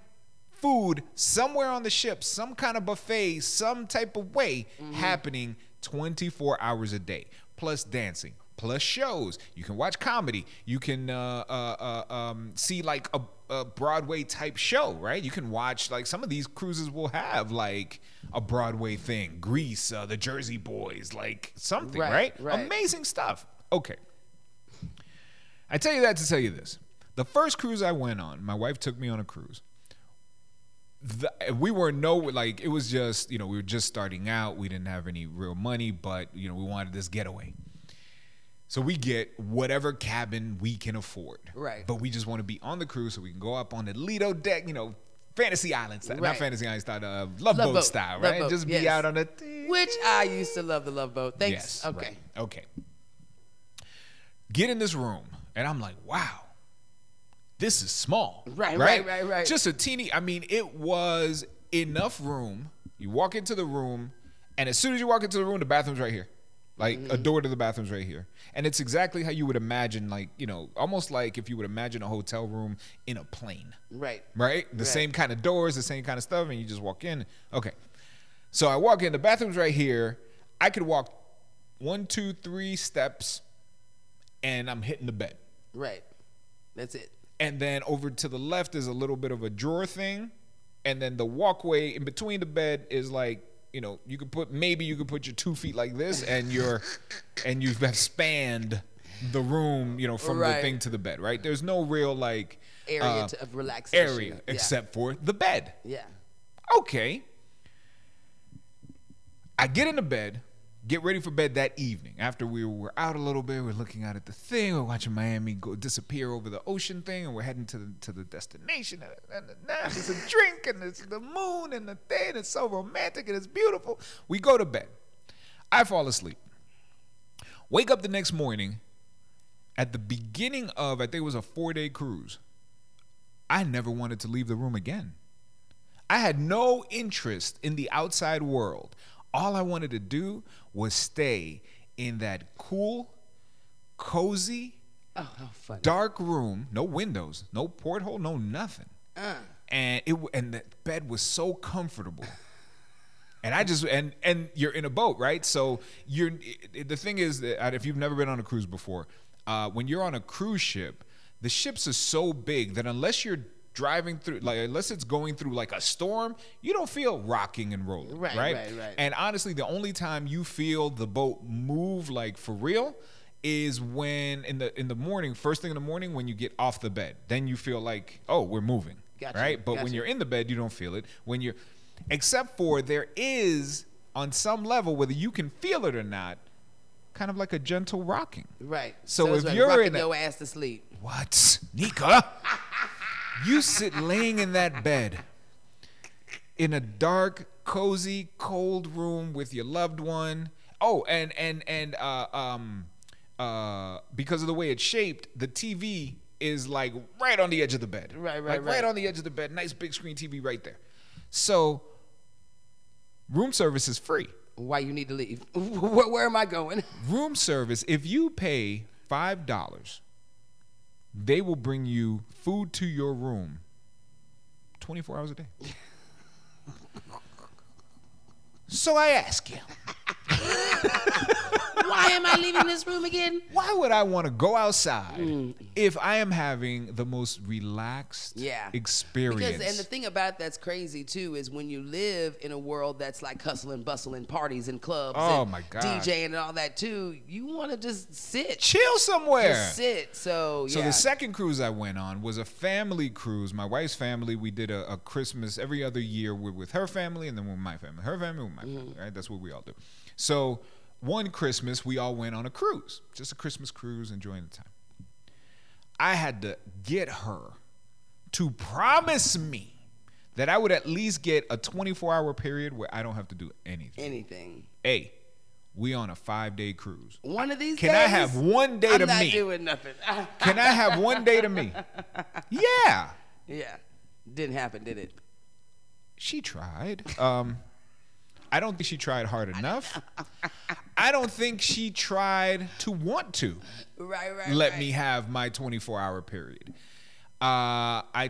food somewhere on the ship, some kind of buffet, some type of way happening 24 hours a day, plus dancing, plus shows. You can watch comedy. You can see like a Broadway type show, right? You can watch like some of these cruises will have like a Broadway thing, Grease, the Jersey Boys, like something, right? Amazing stuff. Okay. I tell you that to tell you this. The first cruise I went on, my wife took me on a cruise. We were it was just, we were just starting out. We didn't have any real money, but, we wanted this getaway. So we get whatever cabin we can afford. Right. But we just want to be on the cruise so we can go up on the Lido deck, Fantasy Island style. Not Fantasy Island style, Love Boat style, right? Love Boat, just be out on the... Which I used to love the Love Boat. Thanks. Yes. Okay. Right. Okay. Get in this room, and I'm like, wow. This is small. Right. Just a teeny, it was enough room. You walk into the room, and as soon as you walk into the room, the bathroom's right here. Like a door to the bathroom's right here. And it's exactly how you would imagine, like, almost like if you would imagine a hotel room in a plane. Right. Right? The same kind of doors, the same kind of stuff, and you just walk in. Okay. So I walk in, the bathroom's right here. I could walk 1, 2, 3 steps, and I'm hitting the bed. Right. That's it. And then over to the left is a little bit of a drawer thing. And then the walkway in between the bed is like, you could put your 2 feet like this, and you have spanned the room, from the thing to the bed, right? There's no real like area of relaxation area except for the bed. Yeah. Okay. I get into bed, get ready for bed that evening. After we were out a little bit, we're looking out at the thing, we're watching Miami disappear over the ocean thing, and we're heading to the destination. And there's a drink, and it's the moon, and the thing, and it's so romantic, and it's beautiful. We go to bed. I fall asleep. Wake up the next morning. At the beginning of, I think it was a 4-day cruise, I never wanted to leave the room again. I had no interest in the outside world. All I wanted to do was stay in that cool, cozy, dark room, no windows, no porthole, no nothing. And the bed was so comfortable. And I just and you're in a boat, right? So the thing is that if you've never been on a cruise before, when you're on a cruise ship, the ships are so big that unless you're driving through, like, unless it's going through like a storm, you don't feel rocking and rolling, right? And honestly, the only time you feel the boat move like for real is when in the morning, first thing in the morning, when you get off the bed, then you feel like, oh, we're moving, right? But when you're in the bed, you don't feel it. Except for there is on some level, whether you can feel it or not, kind of like a gentle rocking, right? So if you're in your ass to sleep, what, Nika? You sit laying in that bed in a dark, cozy, cold room with your loved one. Oh, and because of the way it's shaped, the TV is like right on the edge of the bed. Right on the edge of the bed. Nice big screen TV right there. So room service is free. Why you need to leave? Where am I going? Room service, if you pay $5, they will bring you food to your room 24 hours a day. So I ask you, why am I leaving this room again? Why would I want to go outside if I am having the most relaxed experience? And the thing about that's crazy too is when you live in a world that's like hustling, bustling, parties and clubs, and my God, DJing and all that too, you want to just sit, chill somewhere, just sit. So the second cruise I went on was a family cruise. My wife's family. We did a Christmas every other year with her family, and then with my family. Her family with my family. Right, that's what we all do. So one Christmas, we all went on a cruise, just a Christmas cruise, enjoying the time. I had to get her to promise me that I would at least get a 24-hour period where I don't have to do anything. Hey, we on a 5-day cruise. One of these days? Can I have one day to me? I'm not doing nothing. Can I have one day to me? Yeah. Yeah. Didn't happen, did it? She tried. I don't think she tried hard enough. I don't think she tried to want to let me have my 24-hour period. I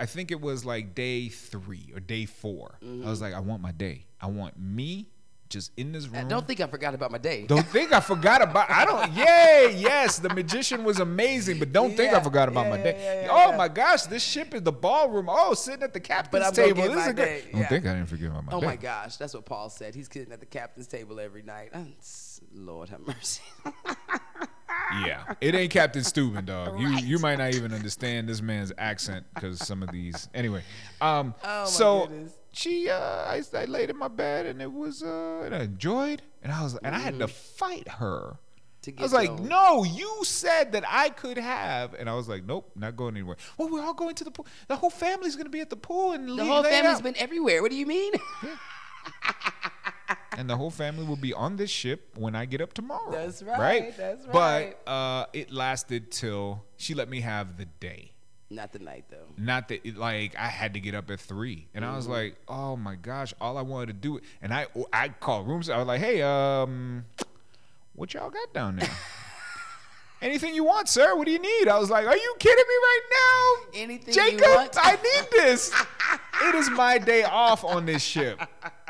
think it was like day 3 or day 4. I was like, I want my day. I want me just in this room. Don't think I forgot about my day. Don't think I forgot about. Yes, the magician was amazing, but don't think I forgot about my day. My gosh, this ship is the ballroom. Oh, sitting at the captain's table. This is great. Don't think I didn't forget about my day. Oh my gosh, that's what Paul said. He's sitting at the captain's table every night. Lord have mercy. Yeah, it ain't Captain Steuben, dog. You might not even understand this man's accent because some of these. Anyway, so goodness. I laid in my bed and it was and I enjoyed, and I had to fight her. I was like, no, you said that I could have, and I was like, nope, not going anywhere. Well, we're all going to the pool. The whole family's gonna be at the pool, and the whole family's been everywhere. What do you mean? Yeah. And the whole family will be on this ship when I get up tomorrow. That's right. That's right. But it lasted till she let me have the day. Not the night, though. Not that, like, I had to get up at 3. And I was like, oh, my gosh, all I wanted to do. And I called rooms. I was like, hey, what y'all got down there? Anything you want, sir. What do you need? I was like, are you kidding me right now? Anything Jacob, you want? I need this. It is my day off on this ship.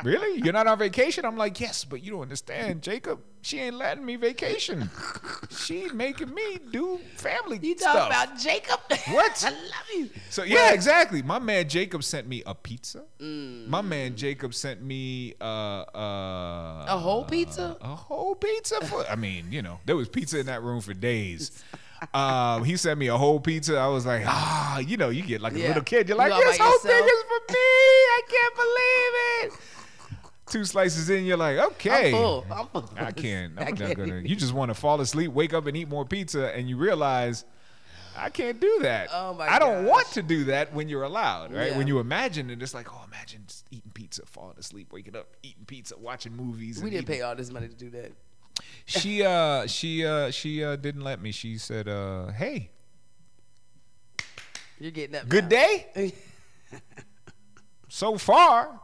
Really? You're not on vacation? I'm like, yes, but you don't understand, Jacob. She ain't letting me vacation. She making me do family You stuff. talking about Jacob? What? I love you. So yeah, exactly. My man Jacob sent me a pizza. My man Jacob sent me A whole pizza? a whole pizza for. I mean, you know, there was pizza in that room for days. He sent me a whole pizza. I was like, you know, you get like a Yeah. little kid. You're You like, all this by whole thing yourself? is for me. I can't believe it. 2 slices in, you're like, okay. I'm full. I can't. I'm I not can't gonna. even. You just want to fall asleep, wake up, and eat more pizza, and you realize I can't do that. Oh, my I don't gosh. want to do that when you're allowed, right? Yeah. When you imagine it, it's like, oh, imagine just eating pizza, falling asleep, waking up, eating pizza, watching movies. We and didn't eating- pay all this money to do that. She didn't let me. She said, hey, You're getting up. good now. day. So far,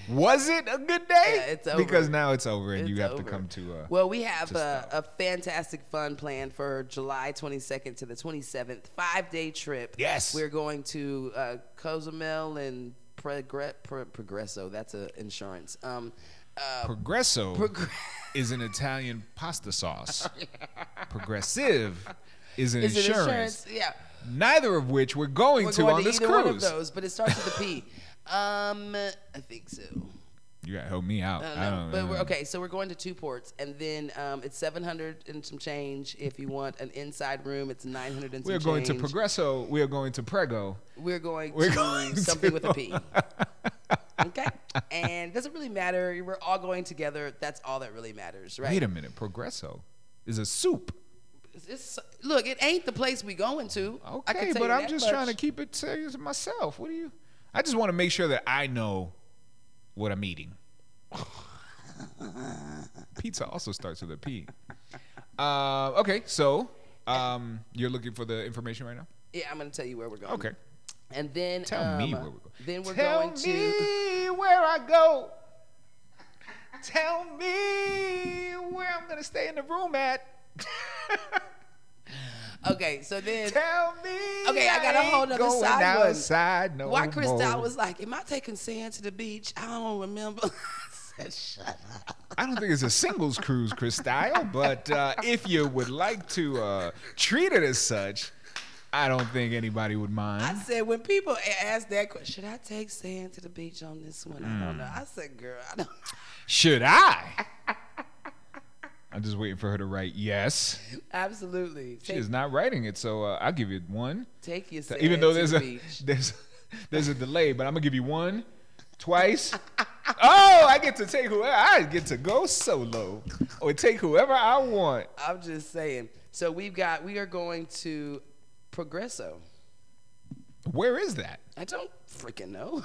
was it a good day? Yeah, it's over. Because now it's over, and It's you have over. to come to. Well, we have to stop. a fantastic fun plan for July 22nd to the 27th, 5-day trip. Yes. We're going to Cozumel and Progresso. That's an insurance. Progresso is an Italian pasta sauce. Progressive is an Is it insurance. Yeah. Neither of which we're going We're to going on to this either cruise. one of those, but it starts with a P. I think so. You gotta help me out. I don't I know. don't But know. we're okay. So we're going to 2 ports, and then it's 700 and some change. If you want an inside room, it's 900 and some We're going to change. Progresso. We are going to Prego. We're going We're to going something to- with a P. Okay, and it doesn't really matter. We're all going together. That's all that really matters, right? Wait a minute. Progresso is a soup. Look, it ain't the place we going to. I can Okay, tell but you I'm that just much. trying to keep it serious myself. What do you? I just want to make sure that I know what I'm eating. Pizza also starts with a P. Okay, so you're looking for the information right now? Yeah, I'm going to tell you where we're going. Okay. And then Tell me where we're going. Then we're Tell going to. me where I go. Tell me where I'm gonna stay in the room at. Okay, so then. Tell me. Okay, I got a whole nother going side one. outside no Why Cristal more. was like, "Am I taking sand to the beach?" I don't remember. I said, "Shut up." I don't think it's a singles cruise, Cristal, but if you would like to treat it as such, I don't think anybody would mind. I said, when people ask that question, should I take sand to the beach on this one? I don't know. I said, girl, I don't know. Should I? I'm just waiting for her to write yes. Absolutely. She is not writing it, so I'll give you one. Take your sand Even though to there's the a beach. there's a delay, but I'm gonna give you one, twice. Oh, I get to take whoever. I get to go solo, or take whoever I want. I'm just saying. So we are going to Progresso. Where is that? I don't freaking know.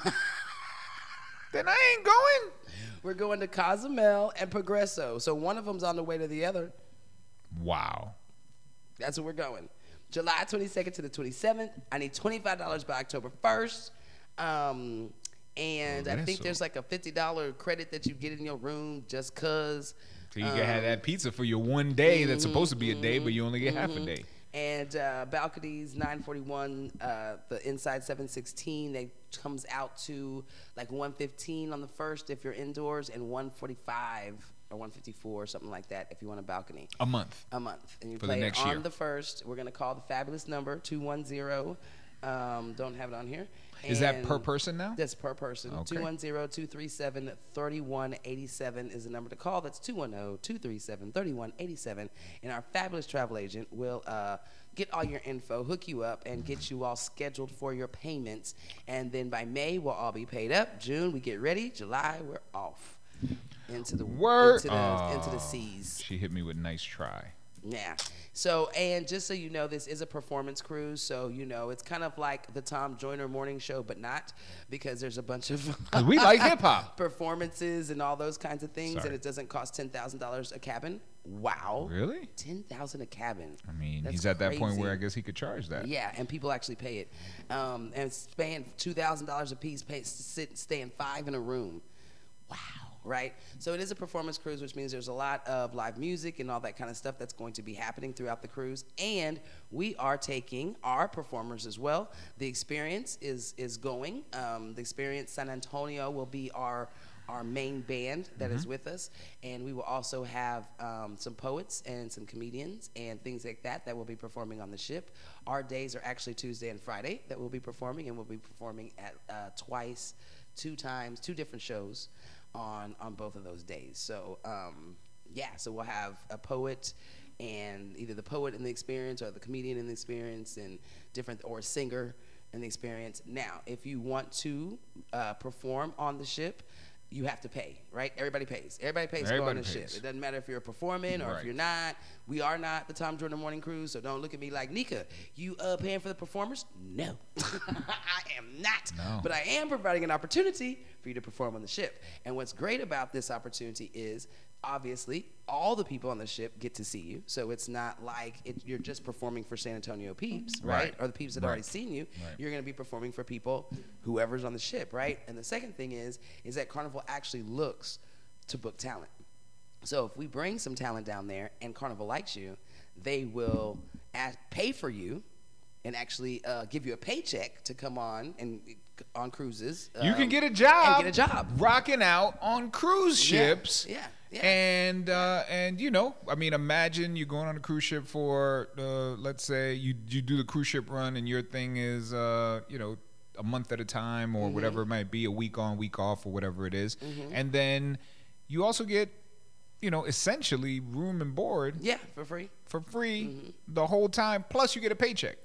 Then I ain't going. We're going to Cozumel and Progresso. So one of them's on the way to the other. Wow. That's where we're going. July 22nd to the 27th. I need $25 by October 1st. And I think Progresso. there's like a $50 credit that you get in your room just cause. So you can have that pizza for your one day that's supposed to be a day, but you only get half a day. And balconies 941, the inside 716. They comes out to like 115 on the first if you're indoors, and 145 or 154 or something like that if you want a balcony. A month. A month, and you For the play next it on year. the first. We're gonna call the fabulous number 210. Don't have it on here. Is that And per person now? That's per person. Okay. 210-237-3187 is the number to call. That's 210-237-3187. And our fabulous travel agent will get all your info, hook you up, and get you all scheduled for your payments. And then by May, we'll all be paid up. June, we get ready. July, we're off into the Word. into the seas. She hit me with nice try. Yeah. So, and just so you know, this is a performance cruise. So, you know, it's kind of like the Tom Joyner morning show, but not, because there's a bunch of 'Cause we like hip hop. performances and all those kinds of things, Sorry. and it doesn't cost $10,000 a cabin. Wow. Really? $10,000 a cabin. I mean, That's he's at that point where I crazy. guess he could charge that. Yeah, and people actually pay it. And it's paying $2,000 a piece, staying 5 in a room. Wow. right? So it is a performance cruise, which means there's a lot of live music and all that kind of stuff that's going to be happening throughout the cruise. And we are taking our performers as well. The Experience is going. The Experience San Antonio will be our main band that is with us, and we will also have some poets and some comedians and things like that will be performing on the ship. Our days are actually Tuesday and Friday that we'll be performing, and we'll be performing at two different shows on both of those days. So so we'll have a poet, and either the poet in the Experience or the comedian in the Experience, and or a singer in the Experience. Now, if you want to perform on the ship, you have to pay, right? Everybody pays. Everybody pays to go on the ship. It doesn't matter if you're performing or if you're not. We are not the Tom Jordan Morning Cruise, so don't look at me like, Nika, you paying for the performers? No. I am not. No. But I am providing an opportunity for you to perform on the ship. And what's great about this opportunity is, obviously, all the people on the ship get to see you. So it's not like you're just performing for San Antonio peeps, right? Or the peeps that already seen you. Right. You're going to be performing for people, whoever's on the ship, right? And the second thing is that Carnival actually looks to book talent. So if we bring some talent down there and Carnival likes you, they will pay for you and actually give you a paycheck to come on cruises. You can get a job. And get a job. Rocking out on cruise ships. Yeah. And you know, I mean, imagine you going on a cruise ship for let's say you do the cruise ship run, and your thing is you know, a month at a time or whatever it might be, a week on, week off, or whatever it is, and then you also get, you know, essentially room and board. Yeah, for free the whole time. Plus you get a paycheck.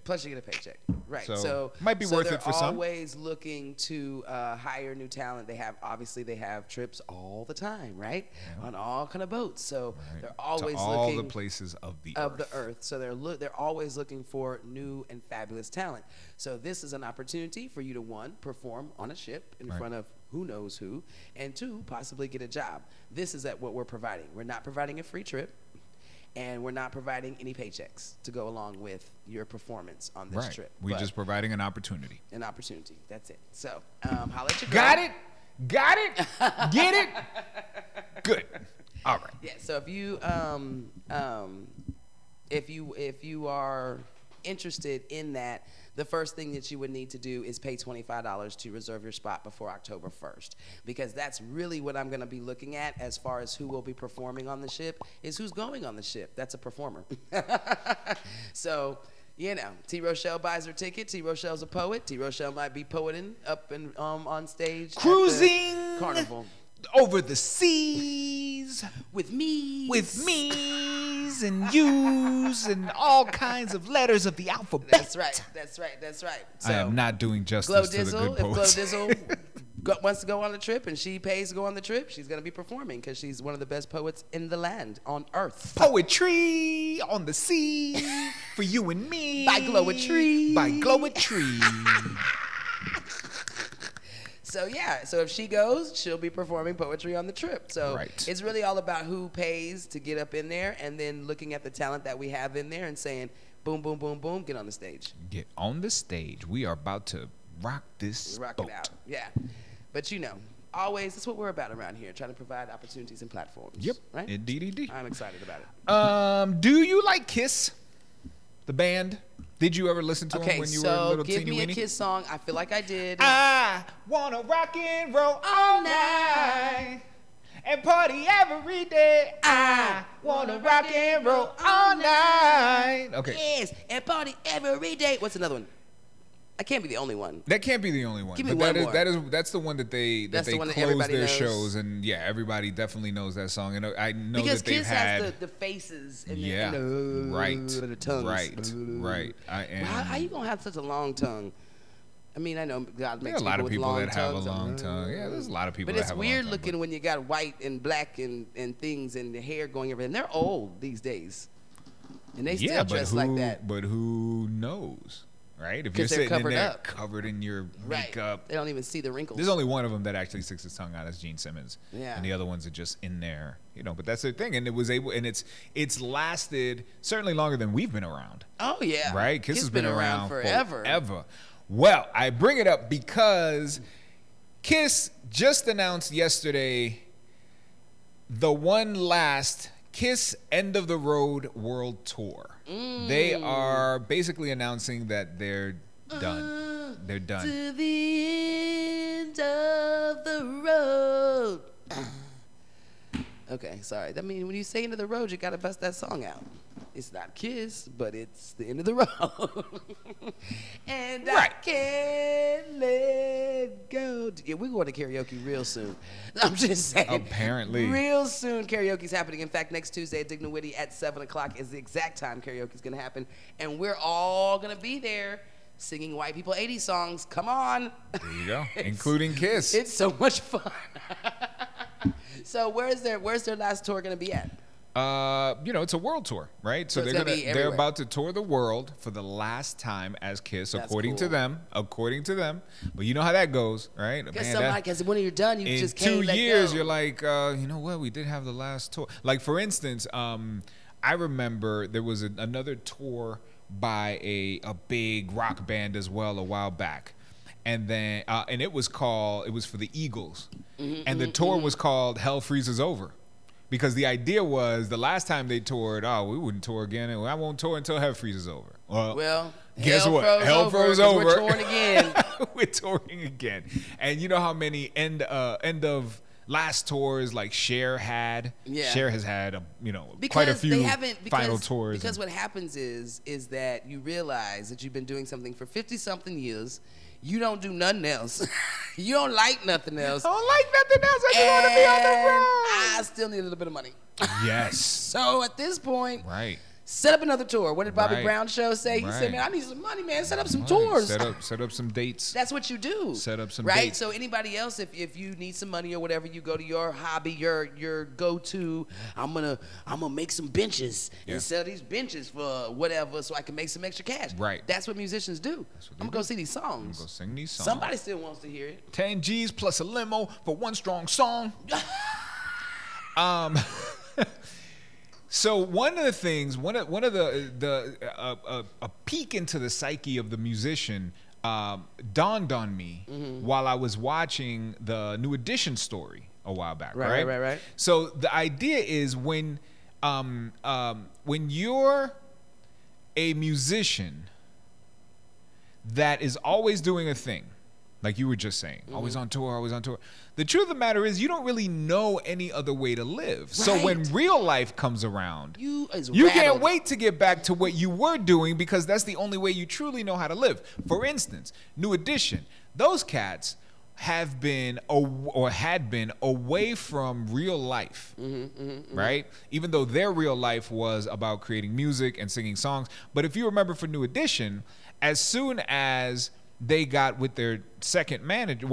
Right. So might be worth it for some. They're always looking to hire new talent. They have trips all the time, right? Yeah. On all kind of boats. So they're always to looking all the places of the earth. So they're always looking for new and fabulous talent. So this is an opportunity for you to, one, perform on a ship in front of who knows who, and two, possibly get a job. This is what we're providing. We're not providing a free trip, and we're not providing any paychecks to go along with your performance on this trip. We're just providing an opportunity. An opportunity. That's it. So, holla at your girl. Got it? Get it? Good. All right. Yeah. So if you are interested in that, the first thing that you would need to do is pay $25 to reserve your spot before October 1st, because that's really what I'm going to be looking at as far as who will be performing on the ship, is who's going on the ship. That's a performer. So, you know, T. Rochelle buys her ticket. T. Rochelle's a poet. T. Rochelle might be poeting up and on stage, cruising at the Carnival. Over the seas with me and U's and all kinds of letters of the alphabet. That's right. So, I am not doing justice to the good poets. If Glow Dizzle wants to go on the trip and she pays to go on the trip, she's going to be performing because she's one of the best poets in the land, on earth. Poetry on the sea for you and me. By Glowetry. So yeah, so if she goes, she'll be performing poetry on the trip. So it's really all about who pays to get up in there, and then looking at the talent that we have in there and saying, boom, boom, boom, boom, get on the stage. Get on the stage. We are about to rock this boat. Rock it out. Yeah. But you know, always, that's what we're about around here, trying to provide opportunities and platforms. Yep. Right? Indeed. I'm excited about it. Do you like Kiss, the band? Did you ever listen to them when you were a little teeny weeny? Okay, so give me a Kiss song. I feel like I did. I wanna rock and roll all night and party every day. I wanna rock and roll all night. Okay. Yes, and party every day. What's another one? I can't be the only one. That can't be the only one. Give me one more. That's the one that they close their shows, and yeah, everybody definitely knows that song. And I know because that they've Kiss had has the faces and the tongues. Right. How you gonna have such a long tongue? I mean, I know God makes a lot of people that have a tongues. long tongue. Yeah, there's a lot of people. But that it's have weird a long looking when you got white and black and things and the hair going everywhere. And they're old these days, and they still dress like that. But who knows? Right? If you're sitting in there covered in your makeup. They don't even see the wrinkles. There's only one of them that actually sticks his tongue out, as Gene Simmons. Yeah. And the other ones are just in there, you know. But that's the thing. And it's lasted certainly longer than we've been around. Oh, yeah. Right? Kiss has been around forever. Well, I bring it up because Kiss just announced yesterday the one last Kiss End of the Road World Tour. They are basically announcing that they're done. They're done. To the end of the road. Okay, sorry. I mean, when you say end of the road, you gotta bust that song out. It's not Kiss, but it's the end of the road. And I can't let go. Yeah, we're going to karaoke real soon. I'm just saying. Apparently. Real soon, karaoke's happening. In fact, next Tuesday at Dignity at 7 o'clock is the exact time karaoke's going to happen. And we're all going to be there singing white people 80s songs. Come on. There you go. Including Kiss. It's so much fun. So where's their last tour going to be at? It's a world tour, right? So they're about to tour the world for the last time as Kiss, according to them. But you know how that goes, right? Because when you're done, you just can't let go. In 2 years, you're like, you know what? We did have the last tour. Like, for instance, I remember there was another tour by a big rock band as well a while back. And then, and it was for the Eagles. And the tour was called Hell Freezes Over. Because the idea was the last time they toured, we wouldn't tour again. And I won't tour until Hell Freezes Over. Well, guess what? Hell froze over. We're touring again. We're touring again. And you know how many end of last tours like Cher had? Yeah. Cher has had, quite a few final tours. Because what happens is that you realize that you've been doing something for 50-something years. You don't do nothing else. You don't like nothing else. I don't like nothing else. I just want to be on the road. I still need a little bit of money. Yes. So at this point, right. Set up another tour. What did Bobby Brown show say? He said, man, I need some money, man. Set up some tours. Set up some dates. That's what you do. Set up some dates. Right? So anybody else, if you need some money or whatever, you go to your hobby, your go-to, I'm gonna make some benches and sell these benches for whatever so I can make some extra cash. Right. That's what musicians do. I'm gonna go see these songs. I'm gonna go sing these songs. Somebody still wants to hear it. 10 G's plus a limo for one strong song. So one of the things, one of the a peek into the psyche of the musician dawned on me while I was watching the New Edition story a while back. Right. So the idea is when you're a musician that is always doing a thing, like you were just saying, always on tour. The truth of the matter is you don't really know any other way to live. Right. So when real life comes around, you can't wait to get back to what you were doing because that's the only way you truly know how to live. For instance, New Edition, those cats have been or had been away from real life, right? Even though their real life was about creating music and singing songs. But if you remember for New Edition, as soon as they got with their second manager,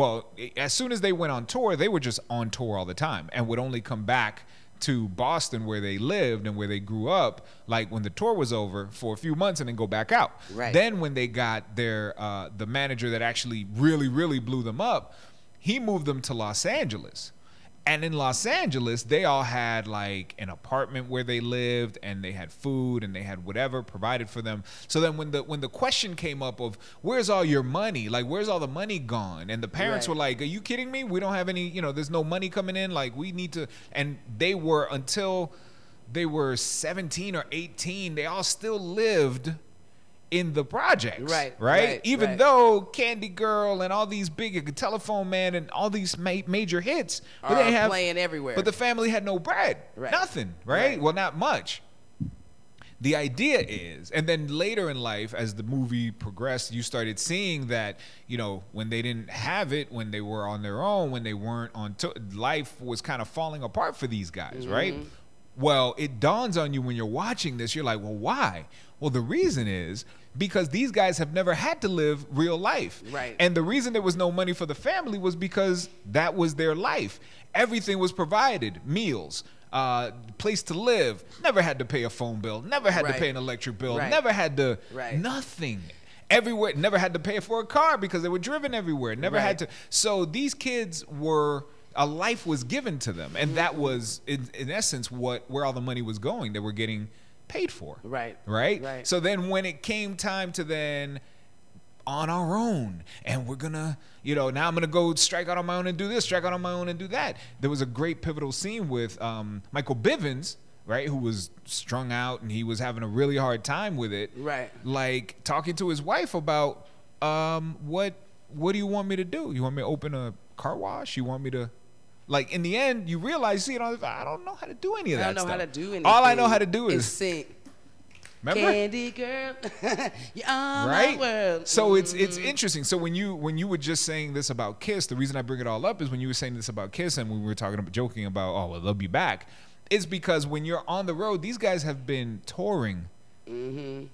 as soon as they went on tour, they were just on tour all the time and would only come back to Boston where they lived and where they grew up, like when the tour was over for a few months and then go back out. Right. Then when they got their the manager that actually really, really blew them up, he moved them to Los Angeles. And in Los Angeles, they all had like an apartment where they lived and they had food and they had whatever provided for them. So then when the question came up of where's all your money? Like, where's all the money gone? And the parents were like, are you kidding me? We don't have any, there's no money coming in. Like, we need to. And they were, until they were 17 or 18, they all still lived in the projects, right? Even though Candy Girl and all these big Telephone Man and all these major hits, but they have playing everywhere. But the family had no bread, nothing, right? Well, not much. The idea is, and then later in life, as the movie progressed, you started seeing that, when they didn't have it, when they were on their own, when they weren't on life was kind of falling apart for these guys, right? Well, it dawns on you when you're watching this, you're like, well, why? Well, the reason is because these guys have never had to live real life. Right. And the reason there was no money for the family was because that was their life. Everything was provided, meals, place to live, never had to pay a phone bill, never had to pay an electric bill, never had to, nothing. Everywhere, never had to pay for a car because they were driven everywhere, never had to. So these kids a life was given to them. And that was, in essence, where all the money was going. They were getting paid for. Right. So then when it came time to then on our own, and we're gonna, now I'm gonna go strike out on my own and do this, strike out on my own and do that. There was a great pivotal scene with Michael Bivins, right, who was strung out and he was having a really hard time with it. Right. Like talking to his wife about, what do you want me to do? You want me to open a car wash? You want me to, like, in the end, you realize, I don't know how to do any of that I don't know stuff. how to do anything. All I know how to do is sing. Remember? Candy girl, you're on right? my world. So it's interesting. So when you were just saying this about Kiss, the reason I bring it all up is when you were saying this about Kiss and when we were joking about, oh, well, they'll be back, is because when you're on the road, these guys have been touring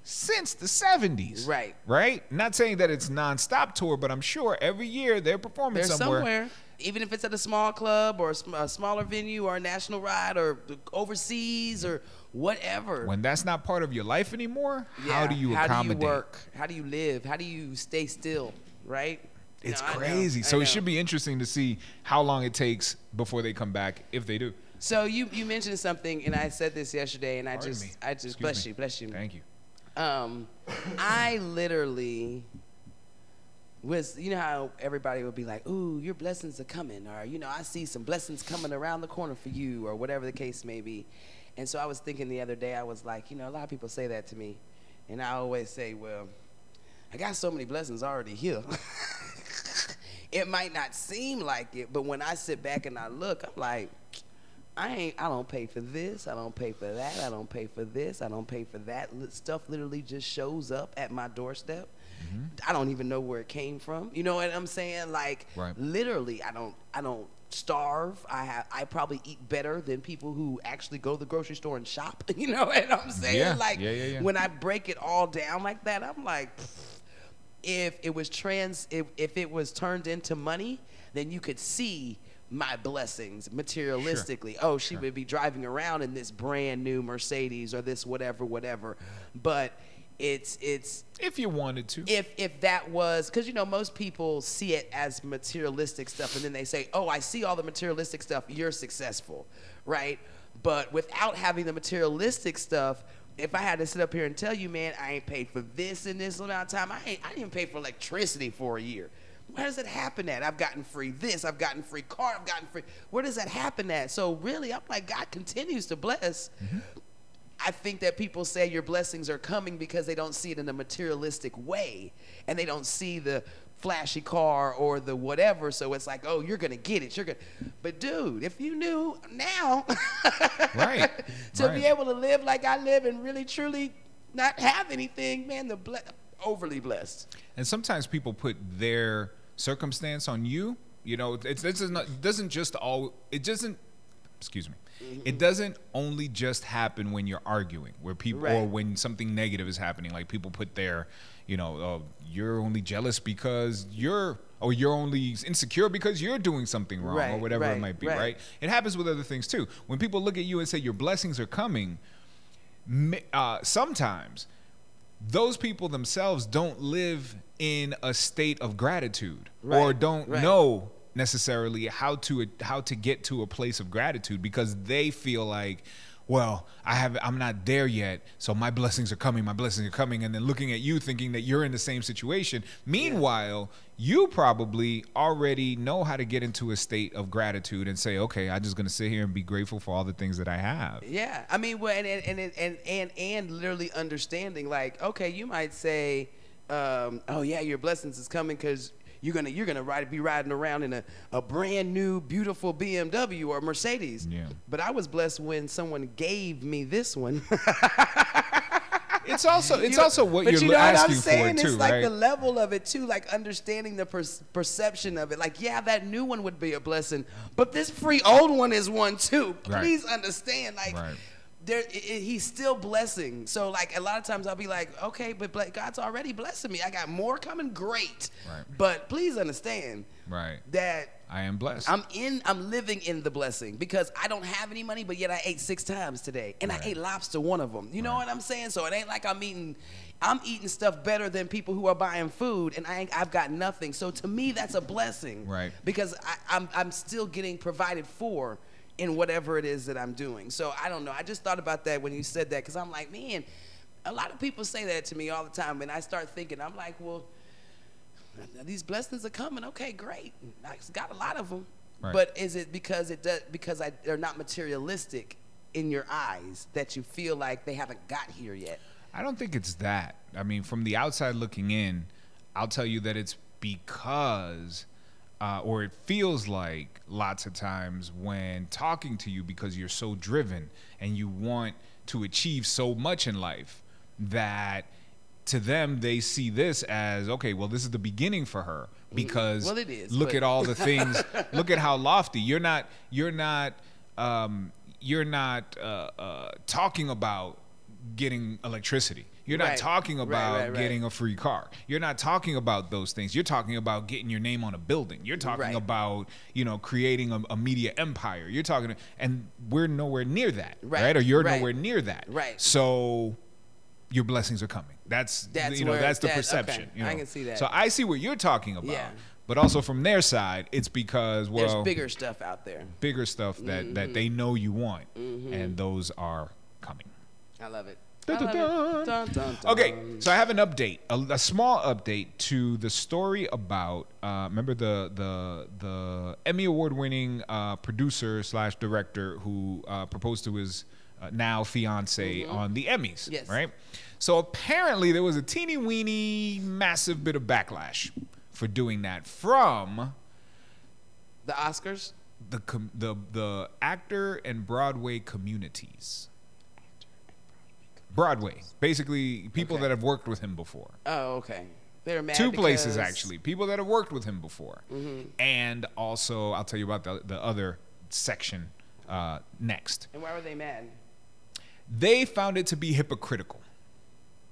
since the 70s. Right. Right? Not saying that it's nonstop tour, but I'm sure every year they're performing They're somewhere. Even if it's at a small club or a smaller venue or a national ride or overseas or whatever. When that's not part of your life anymore, how do you accommodate? How do you work? How do you live? How do you stay still, right? It's crazy. So it should be interesting to see how long it takes before they come back, if they do. So you mentioned something, and I said this yesterday, and I just Excuse me. bless you. Thank you. I literally was, how everybody would be like, ooh, your blessings are coming, or, I see some blessings coming around the corner for you, or whatever the case may be. And so I was thinking the other day, I was like, a lot of people say that to me, and I always say, well, I got so many blessings already here. It might not seem like it, but when I sit back and I look, I'm like, I don't pay for this, I don't pay for that, I don't pay for this, I don't pay for that. Stuff literally just shows up at my doorstep. I don't even know where it came from. You know what I'm saying? Like, right. Literally, I don't starve. I probably eat better than people who actually go to the grocery store and shop. You know what I'm saying? Yeah. Like, Yeah. when I break it all down like that, I'm like, if it was turned into money, then you could see my blessings materialistically. Sure. Oh, she would be driving around in this brand new Mercedes or this whatever. But it's if you wanted to. If that was, because most people see it as materialistic stuff, and then they say, oh, I see all the materialistic stuff, you're successful, right? But without having the materialistic stuff, if I had to sit up here and tell you, man, I ain't paid for this in this amount of time, I didn't even pay for electricity for a year. Where does that happen at? I've gotten free this, I've gotten free car, I've gotten free. Where does that happen at? So really, I'm like, God continues to bless. I think that people say your blessings are coming because they don't see it in a materialistic way, and they don't see the flashy car or the whatever. So it's like, oh, you're gonna get it. But dude, if you knew now, right, to be able to live like I live and really truly not have anything, man, overly blessed. And sometimes people put their circumstance on you. It doesn't only just happen when you're arguing, where people or when something negative is happening. Like people put their, you're only jealous because you're only insecure because you're doing something wrong or whatever it might be, right? It happens with other things too. When people look at you and say your blessings are coming, sometimes those people themselves don't live in a state of gratitude or don't know necessarily how to get to a place of gratitude, because they feel like, well, I'm not there yet, so my blessings are coming, and then looking at you thinking that you're in the same situation. Meanwhile, you probably already know how to get into a state of gratitude and say, okay, I'm just gonna sit here and be grateful for all the things that I have. Yeah, I mean, well, and literally understanding, like, okay, you might say, oh yeah, your blessings is coming because you're gonna be riding around in a brand new beautiful BMW or Mercedes. Yeah. But I was blessed when someone gave me this one. It's also what you're asking for too, right? But you know what I'm saying? It's like the level of it too, like understanding the perception of it. Like, yeah, that new one would be a blessing, but this free old one is one too. Please understand, like. He's still blessing. So like a lot of times I'll be like, okay, but God's already blessing me. I got more coming, great. But please understand that I am blessed. I'm living in the blessing because I don't have any money, but yet I ate 6 times today, and I ate lobster one of them. You know what I'm saying? So it ain't like I'm eating stuff better than people who are buying food, and I've got nothing. So to me, that's a blessing, because I'm still getting provided for in whatever it is that I'm doing. So I don't know. I just thought about that when you said that, because I'm like, man, a lot of people say that to me all the time, and I start thinking, I'm like, well, these blessings are coming. Okay, great. I got a lot of them. Right. But is it because they're not materialistic in your eyes that you feel like they haven't got here yet? I don't think it's that. I mean, from the outside looking in, I'll tell you that it's because, or it feels like lots of times when talking to you, because you're so driven and you want to achieve so much in life, that to them they see this as, okay, well, this is the beginning for her, because well, it is, look at all the things, look at how lofty. You're not talking about getting electricity. You're not Right. talking about Right. getting a free car. You're not talking about those things. You're talking about getting your name on a building. You're talking Right. about, creating a media empire. You're talking, and we're nowhere near that, Right. right? Or you're Right. nowhere near that. Right. So your blessings are coming. That's That's the where- perception. okay. I can see that. So I see what you're talking about. Yeah. But also from their side, it's because, well, There's bigger stuff out there. bigger stuff that they know you want, and those are coming. I love it. Dun, I dun, love dun. it. Dun, dun, dun. Okay, so I have an update, a small update to the story about. Remember the Emmy Award-winning producer / director who proposed to his now fiance on the Emmys, Yes. right? So apparently there was a teeny weeny massive bit of backlash for doing that from The Oscars. the actor and Broadway communities. Broadway, basically people Okay. that have worked with him before. Oh, okay. They're mad. Two places because- actually, people that have worked with him before, and also I'll tell you about the other section next. And why were they mad? They found it to be hypocritical.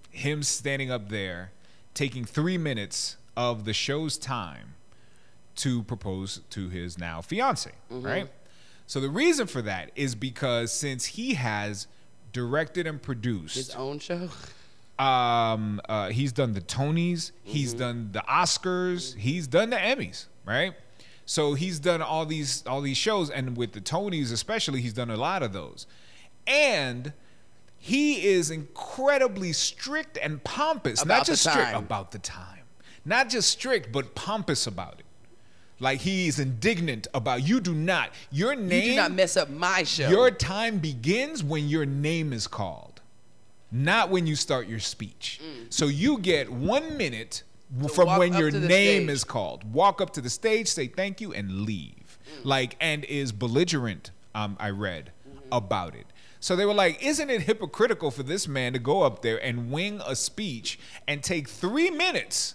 Him standing up there, taking 3 minutes of the show's time to propose to his now fiance, right? So the reason for that is because since he has directed and produced His own show. he's done the Tonys, he's done the Oscars, he's done the Emmys, right? So he's done all these shows, and with the Tonys especially, he's done a lot of those. And he is incredibly strict and pompous, About not just the strict time. about the time, not just strict, but pompous about it. Like he's indignant about your name. You do not mess up my show. Your time begins when your name is called, not when you start your speech. So you get 1 minute from walk when up your to the name stage. is called. Walk up to the stage, say thank you, and leave. Like, and is belligerent, I read, about it. So they were like, isn't it hypocritical for this man to go up there and wing a speech and take 3 minutes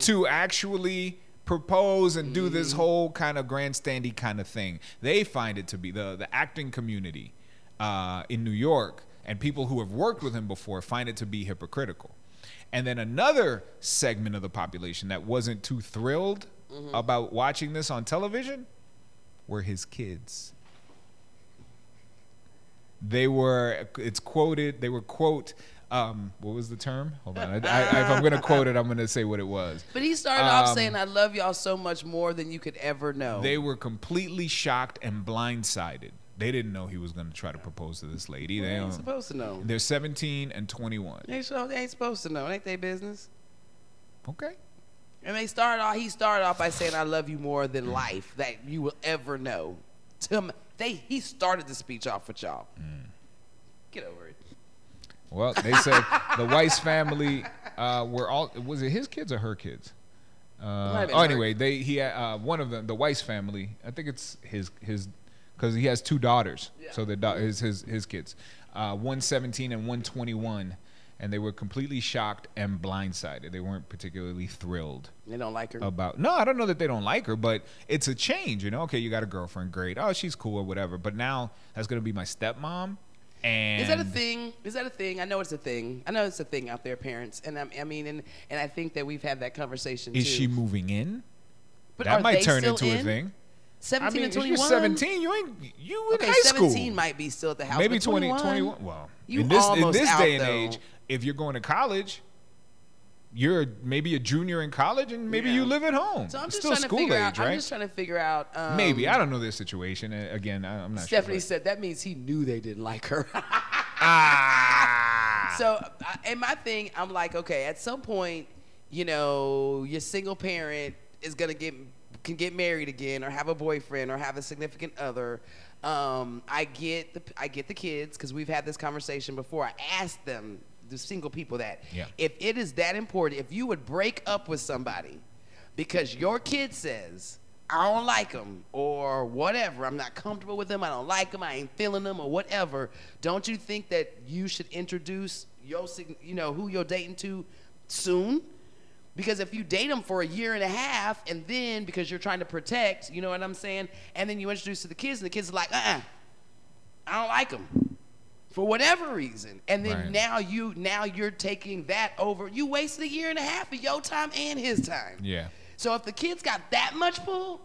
to actually propose and do this whole kind of grandstandy kind of thing? They find it to be, the acting community in New York and people who have worked with him before find it to be hypocritical. And then another segment of the population that wasn't too thrilled about watching this on television were his kids. They were, it's quoted, they were, quote, what was the term? Hold on. If I'm going to quote it, I'm going to say what it was. But he started off saying, I love y'all so much more than you could ever know. They were completely shocked and blindsided. They didn't know he was going to try to propose to this lady. They They ain't don't, supposed to know. they're 17 and 21. They ain't supposed to know. It ain't their business. Okay. And he started off by saying, I love you more than life that you will ever know. He started the speech off with y'all. Get over it. Well, they said the Weiss family were all, was it his kids or her kids? Might have been her. Anyway, he had one of them, the Weiss family. I think it's his because he has two daughters, Yeah. so his kids, 117 and 121, and they were completely shocked and blindsided. They weren't particularly thrilled They don't like her. about. No, I don't know that they don't like her, but it's a change, you know. Okay, you got a girlfriend, great. Oh, she's cool or whatever. But now that's gonna be my stepmom. And Is that a thing? Is that a thing? I know it's a thing. I know it's a thing out there, parents. And and I think that we've had that conversation Is too. she moving in? But That are might they turn still into a in? thing. 17 I mean, and if 21. you're 17, you in Okay, high school. 17 might be still at the house. Maybe but 20, 21? 21. Well, You in this almost out, day and though. age, if you're going to college, you're maybe a junior in college, and maybe Yeah. you live at home. So I'm It's just still trying to school figure age, out. right? I'm just trying to figure out. Maybe I don't know their situation. Again, I'm not Stephanie sure. said that means he knew they didn't like her. Ah. So, and my thing, I'm like, okay, at some point, you know, your single parent is gonna can get married again or have a boyfriend or have a significant other. I get the kids, because we've had this conversation before. I asked them, the single people, that if it is that important, if you would break up with somebody because your kid says, I don't like them, or whatever, I'm not comfortable with them, I don't like them, I ain't feeling them, or whatever, don't you think that you should introduce your, you know, who you're dating to soon? Because if you date them for a year and a half, and then because you're trying to protect, you know what I'm saying, and then you introduce to the kids, and the kids are like, I don't like them, for whatever reason, and then now you're taking that over. You wasted a year and a half of your time and his time. Yeah. So if the kids got that much pull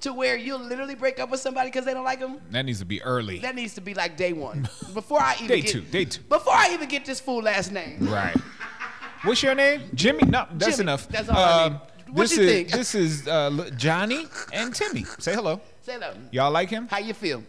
to where you'll literally break up with somebody because they don't like them, that needs to be early. That needs to be like day one, before I even day two. Before I even get this full last name. Right. What's your name? Jimmy? No, that's Jimmy, enough. that's all I need. What you think? This is Johnny and Timmy. Say hello. Say hello. Y'all like him? How you feel?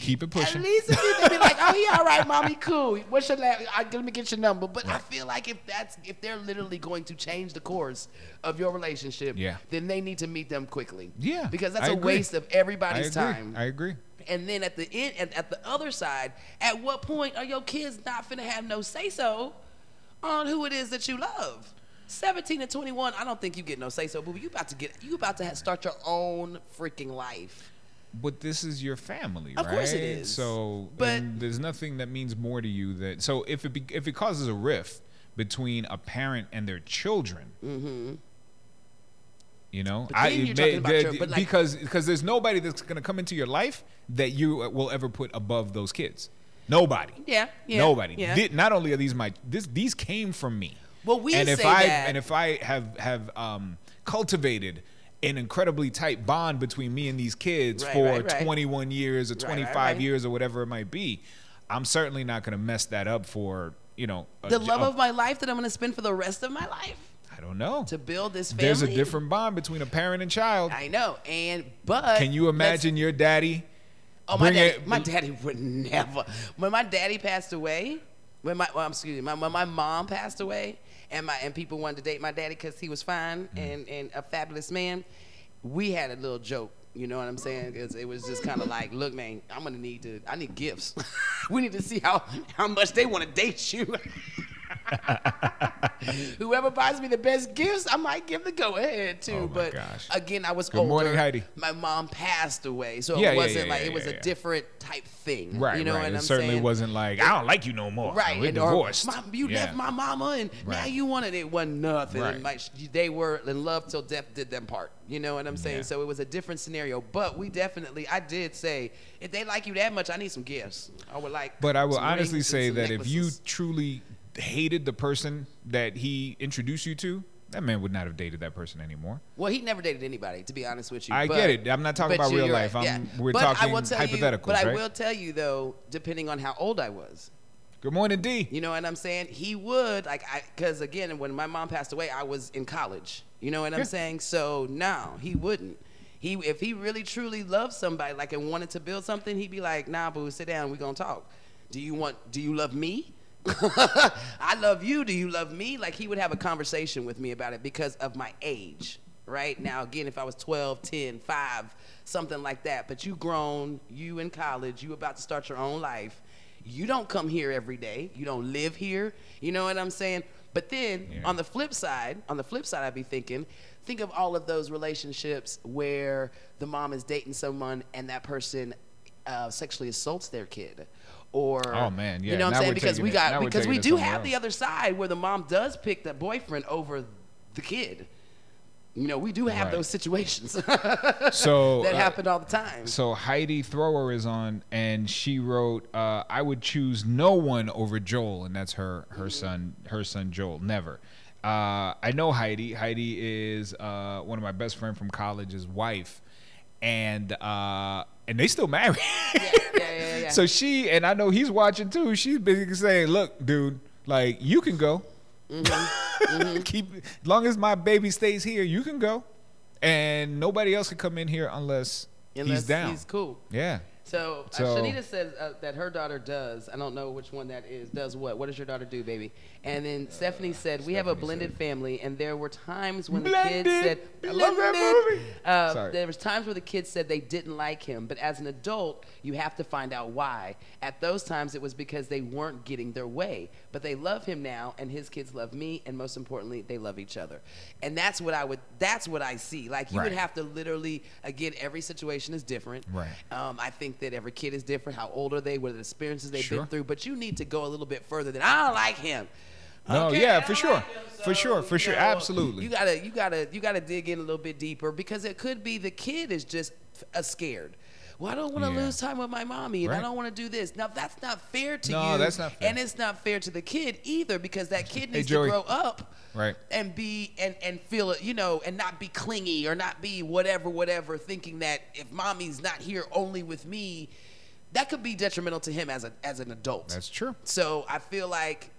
Keep it pushing. At least if they be like, oh, he all right, mommy, cool. What's your let me get your number. But I feel like if they're literally going to change the course of your relationship, then they need to meet them quickly. Yeah. Because that's a waste of everybody's time. I agree. And then at the end, at the other side, at what point are your kids not finna have no say-so on who it is that you love? 17 and 21, I don't think you get no say-so, boo. You about to start your own freaking life. But this is your family, right? Of course it is. So, but there's nothing that means more to you that. So if it causes a rift between a parent and their children, you know, because there's nobody that's gonna come into your life that you will ever put above those kids. Nobody. Yeah. Nobody. Yeah. Not only are these came from me. Well, we and say if that. And if I have cultivated an incredibly tight bond between me and these kids for 21 years or 25 years or whatever it might be, I'm certainly not going to mess that up for, you know, the love of my life that I'm going to spend for the rest of my life. I don't know. To build this family. There's a different bond between a parent and child. I know. But can you imagine your daddy? Oh, my daddy would never. When my daddy passed away, when my mom passed away, and people wanted to date my daddy because he was fine and a fabulous man, we had a little joke, you know what I'm saying? Because it was just kind of like, look, man, I need gifts. We need to see how much they want to date you. Whoever buys me the best gifts, I might give the go ahead too. But again, I was older. Good morning, Heidi. My mom passed away, so it wasn't like it was a different type thing. Right, you know what I'm saying? It certainly wasn't like, I don't like you no more. Right, we're divorced. You left my mama, and now you wanted it. Wasn't nothing. Right. And like they were in love till death did them part. You know what I'm saying? Yeah. So it was a different scenario. But I did say, if they like you that much, I need some gifts. I would like. But I will honestly say that if you truly hated the person that he introduced you to, that man would not have dated that person anymore. Well, he never dated anybody, to be honest with you. I get it. I'm not talking about real life. We're talking hypotheticals, But I will tell you, though, depending on how old I was. Good morning, D. You know what I'm saying? He would, because again, when my mom passed away, I was in college. You know what I'm saying? So, no, he wouldn't. If he really, truly loved somebody, and wanted to build something, he'd be like, nah, boo, sit down, we're going to talk. Do you love me? I love you. Do you love me? He would have a conversation with me about it because of my age, right? Now, again, if I was 12, 10, 5, something like that, but you grown, you in college, you about to start your own life. You don't come here every day. You don't live here. You know what I'm saying? But then on the flip side, I'd be thinking, think of all of those relationships where the mom is dating someone and that person sexually assaults their kid. Or, oh man, yeah. You know what I'm saying? Because we do have else. The other side where the mom does pick the boyfriend over the kid. You know, we do have those situations that happen all the time. So Heidi Thrower is on, and she wrote, "I would choose no one over Joel," and that's her son Joel. Never. I know Heidi. Heidi is one of my best friend from college's wife, and they still married. Yeah. So and I know he's watching too. She's basically saying, "Look, dude, you can go. Keep as long as my baby stays here, you can go, and nobody else can come in here unless he's down. He's cool." Yeah. So, So- Shanita says that her daughter does. I don't know which one that is. Does what? What does your daughter do, baby? And then Stephanie said, we have a Stephanie blended said- family, and there were times when the Blended. kids said, I love that movie. Sorry. there was times where the kids said they didn't like him, but as an adult, you have to find out why. At those times, it was because they weren't getting their way, but they love him now, and his kids love me, and most importantly, they love each other. And that's what I see. Like, you would Right. have to literally, again, every situation is different. Right. I think that every kid is different. How old are they? What are the experiences they've Sure. been through? But you need to go a little bit further than I don't like him. No, Okay, yeah, I for don't sure. like him, For sure, for you sure. know, Absolutely. You gotta dig in a little bit deeper because it could be the kid is just scared. Well, I don't want to Yeah. lose time with my mommy, and I Right. don't want to do this. Now that's not fair to No, you. that's not fair. And it's not fair to the kid either because that kid needs to Joey. grow up. Right. And be and feel it, and not be clingy or not be whatever, thinking that if mommy's not here only with me, that could be detrimental to him as an adult. That's true. So I feel like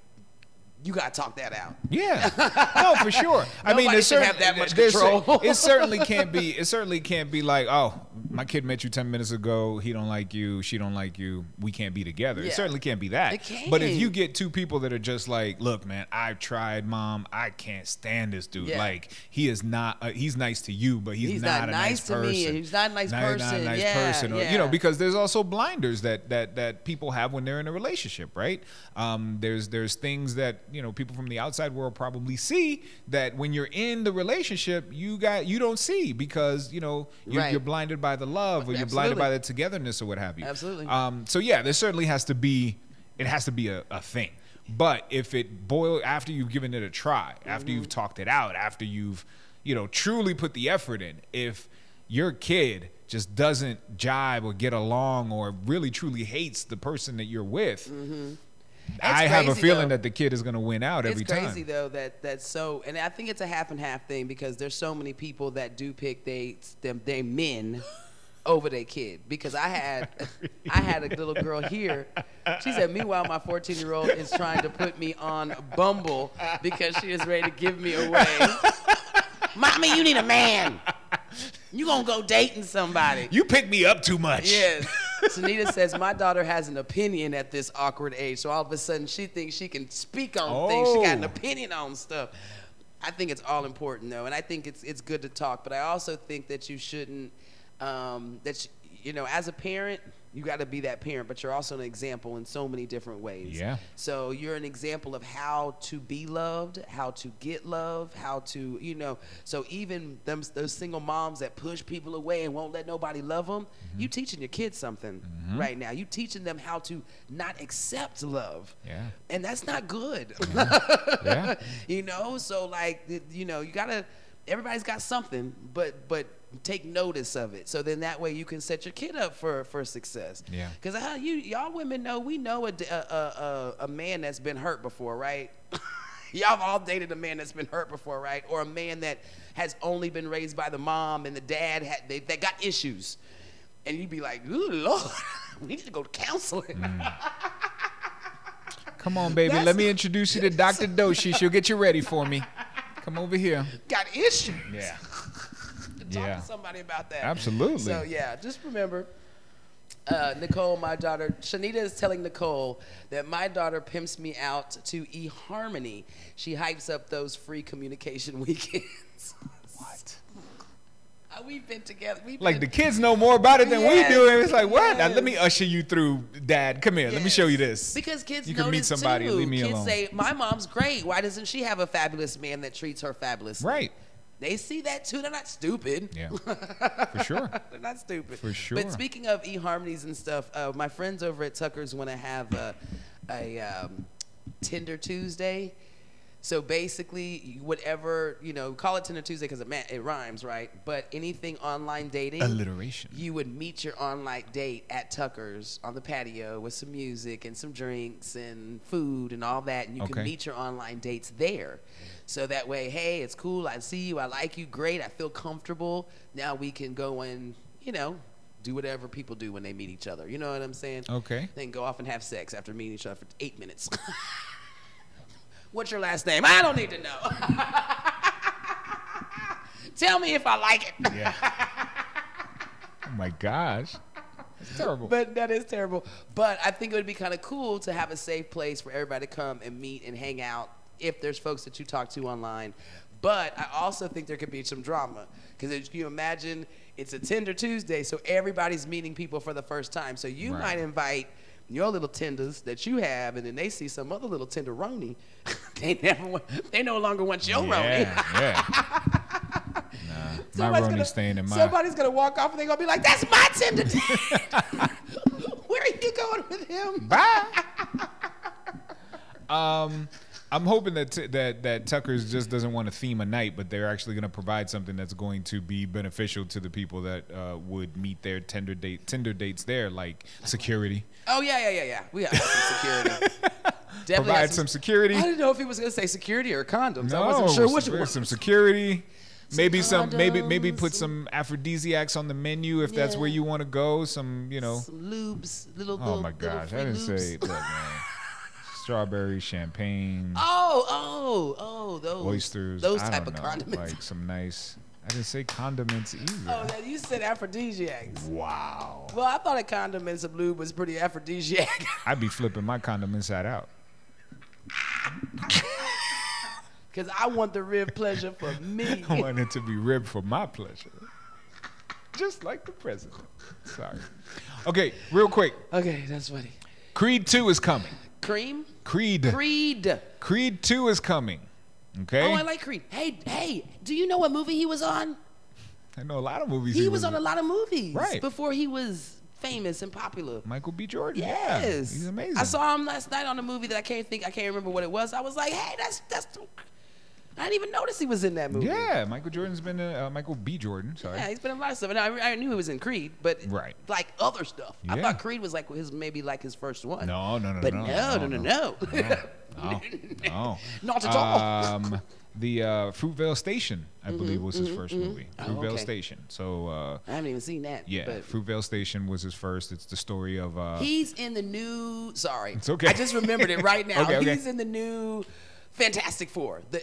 you gotta talk that out. Yeah, no, for sure. I mean, Nobody there's should have that much there's- control. It certainly can't be. It certainly can't be like, oh, my kid met you 10 minutes ago. He don't like you. She don't like you. We can't be together. Yeah. It certainly can't be that. It can't. But if you get two people that are just like, look, man, I've tried, mom. I can't stand this dude. Yeah. Like, he is not. He's nice to you, but he's not a nice nice to person. me. He's not a nice Not person. a nice Yeah, person. Or, yeah. because there's also blinders that people have when they're in a relationship, right? There's things that people from the outside world probably see that when you're in the relationship you don't see because Right. you're blinded by the love or you're blinded by the togetherness or what have you. Absolutely. So yeah, there certainly has to be a thing. But if it after you've given it a try, after Mm-hmm. you've talked it out, after you've truly put the effort in, if your kid just doesn't jive or get along or really truly hates the person that you're with, I have a crazy, feeling though. that the kid is going to win out every It's time. crazy though that's so, and I think it's a half and half thing because there's so many people that do pick they men over their kid. Because I had a little girl here. She said, meanwhile, my 14-year-old is trying to put me on Bumble because she is ready to give me away. Mommy, you need a man. You gonna go dating somebody. You pick me up too much. Yes. Sunita says, my daughter has an opinion at this awkward age. So all of a sudden she thinks she can speak on things. She got an Oh. opinion on stuff. I think it's all important though. And I think it's good to talk. But I also think that you shouldn't, as a parent, you got to be that parent, but you're also an example in so many different ways. Yeah. So you're an example of how to be loved, how to get love, how to, so even those single moms that push people away and won't let nobody love them, you teaching your kids something right now. You teaching them how to not accept love. Yeah. And that's not good. Yeah. So like, you gotta, everybody's got something, but take notice of it. So then that way you can set your kid up for success. Yeah. Because y'all women know, we know a man that's been hurt before, right? Y'all have all dated a man that's been hurt before, right? Or a man that has only been raised by the mom and the dad they got issues. And you'd be like, ooh, Lord, we need to go to counseling. Come on, baby. That's- Let me introduce you to Dr. Doshi. She'll get you ready for me. Come over here. Got issues. Yeah. Talk Yeah. to somebody about that. Absolutely. So yeah, just remember, Nicole, my daughter, Shanita is telling Nicole that my daughter pimps me out to eHarmony. She hypes up those free communication weekends. What? We've been together. Like the kids know more about it than we do. And it's like, what? Now, yes. let me usher you through, Dad. Come here. Let me show you this. Because kids You know can meet this somebody. too. Leave me kids alone. say, my mom's great. Why doesn't she have a fabulous man that treats her fabulously? Right. They see that too. They're not stupid. Yeah. For sure. They're not stupid. For sure. But speaking of eHarmonies and stuff, my friends over at Tucker's want to have a Tinder Tuesday. So basically, whatever, call it Tinder Tuesday because it rhymes, right? But anything online dating. Alliteration. You would meet your online date at Tucker's on the patio with some music and some drinks and food and all that. And you can Okay. meet your online dates there. So that way, hey, it's cool. I see you. I like you. Great. I feel comfortable. Now we can go and, do whatever people do when they meet each other. You know what I'm saying? Okay. Then go off and have sex after meeting each other for 8 minutes. What's your last name? I don't need to know. Tell me if I like it. Yeah. Oh my gosh. It's terrible. But that is terrible. But I think it would be kind of cool to have a safe place for everybody to come and meet and hang out if there's folks that you talk to online. But I also think there could be some drama. Because you imagine it's a Tinder Tuesday, so everybody's meeting people for the first time. So you might invite your little tenders that you have, and then they see some other little tenderoni. They no longer want your roni. Nah, my roni's staying in my. Somebody's gonna walk off and they're gonna be like, "That's my tender." Where are you going with him? Bye. I'm hoping that Tucker's just doesn't want to theme a night, but they're actually going to provide something that's going to be beneficial to the people that would meet their Tinder dates there, like security. Oh yeah. We have some security. Definitely Provide some security. I didn't know if he was going to say security or condoms. No, I wasn't sure which one. Some security. Maybe condoms, maybe put some aphrodisiacs on the menu if that's where you want to go. Some some lubes, little. Oh my gosh, I didn't say look, man. Strawberry champagne. Oh, those oysters. Those type of condiments. Like some nice. I didn't say condiments either. Oh, you said aphrodisiacs. Wow. Well, I thought a condom and some lube was pretty aphrodisiac. I'd be flipping my condom inside out. Because I want the rib pleasure for me. I want it to be rib for my pleasure. Just like the president. Sorry. Okay, real quick. Okay, that's funny. Creed 2 is coming. Creed. 2 is coming. Okay? Oh, I like Creed. Hey, do you know what movie he was on? I know a lot of movies. He was on a lot of movies. Right. Before he was famous and popular. Michael B. Jordan. Yes. Yeah, he's amazing. I saw him last night on a movie that I can't remember what it was. I was like, hey, that's I didn't even notice he was in that movie. Yeah, Michael Jordan's been Michael B. Jordan. Sorry. Yeah, he's been in a lot of stuff, and I knew he was in Creed, but like other stuff. I thought Creed was like his first one. No. But no. Not at all. The Fruitvale Station, I believe, was his first movie. Fruitvale Station. So I haven't even seen that. Yeah, but Fruitvale Station was his first. It's the story of. He's in the new. Sorry, it's okay. I just remembered it right now. Okay. He's in the new Fantastic Four. He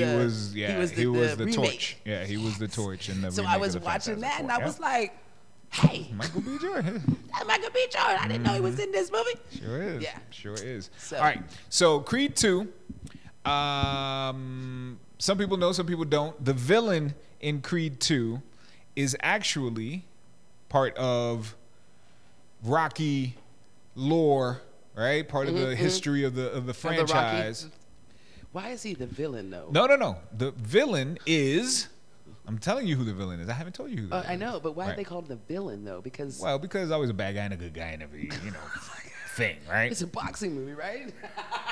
was the remake. Torch. Yeah, he was the Torch in the. So remake I was of the watching that, Fantastic and Four. I was like, "Hey, Michael B. Jordan. That's Michael B. Jordan. I didn't know he was in this movie." Sure is. Yeah, sure is. So. All right. So Creed 2. Some people know, some people don't. The villain in Creed 2 is actually part of Rocky lore, right? Part of the history of the franchise. Why is he the villain, though? No. The villain is. I'm telling you who the villain is. I haven't told you who the villain is. I know, but why are they called the villain, though? Because there's always a bad guy and a good guy in every, thing, right? It's a boxing movie, right?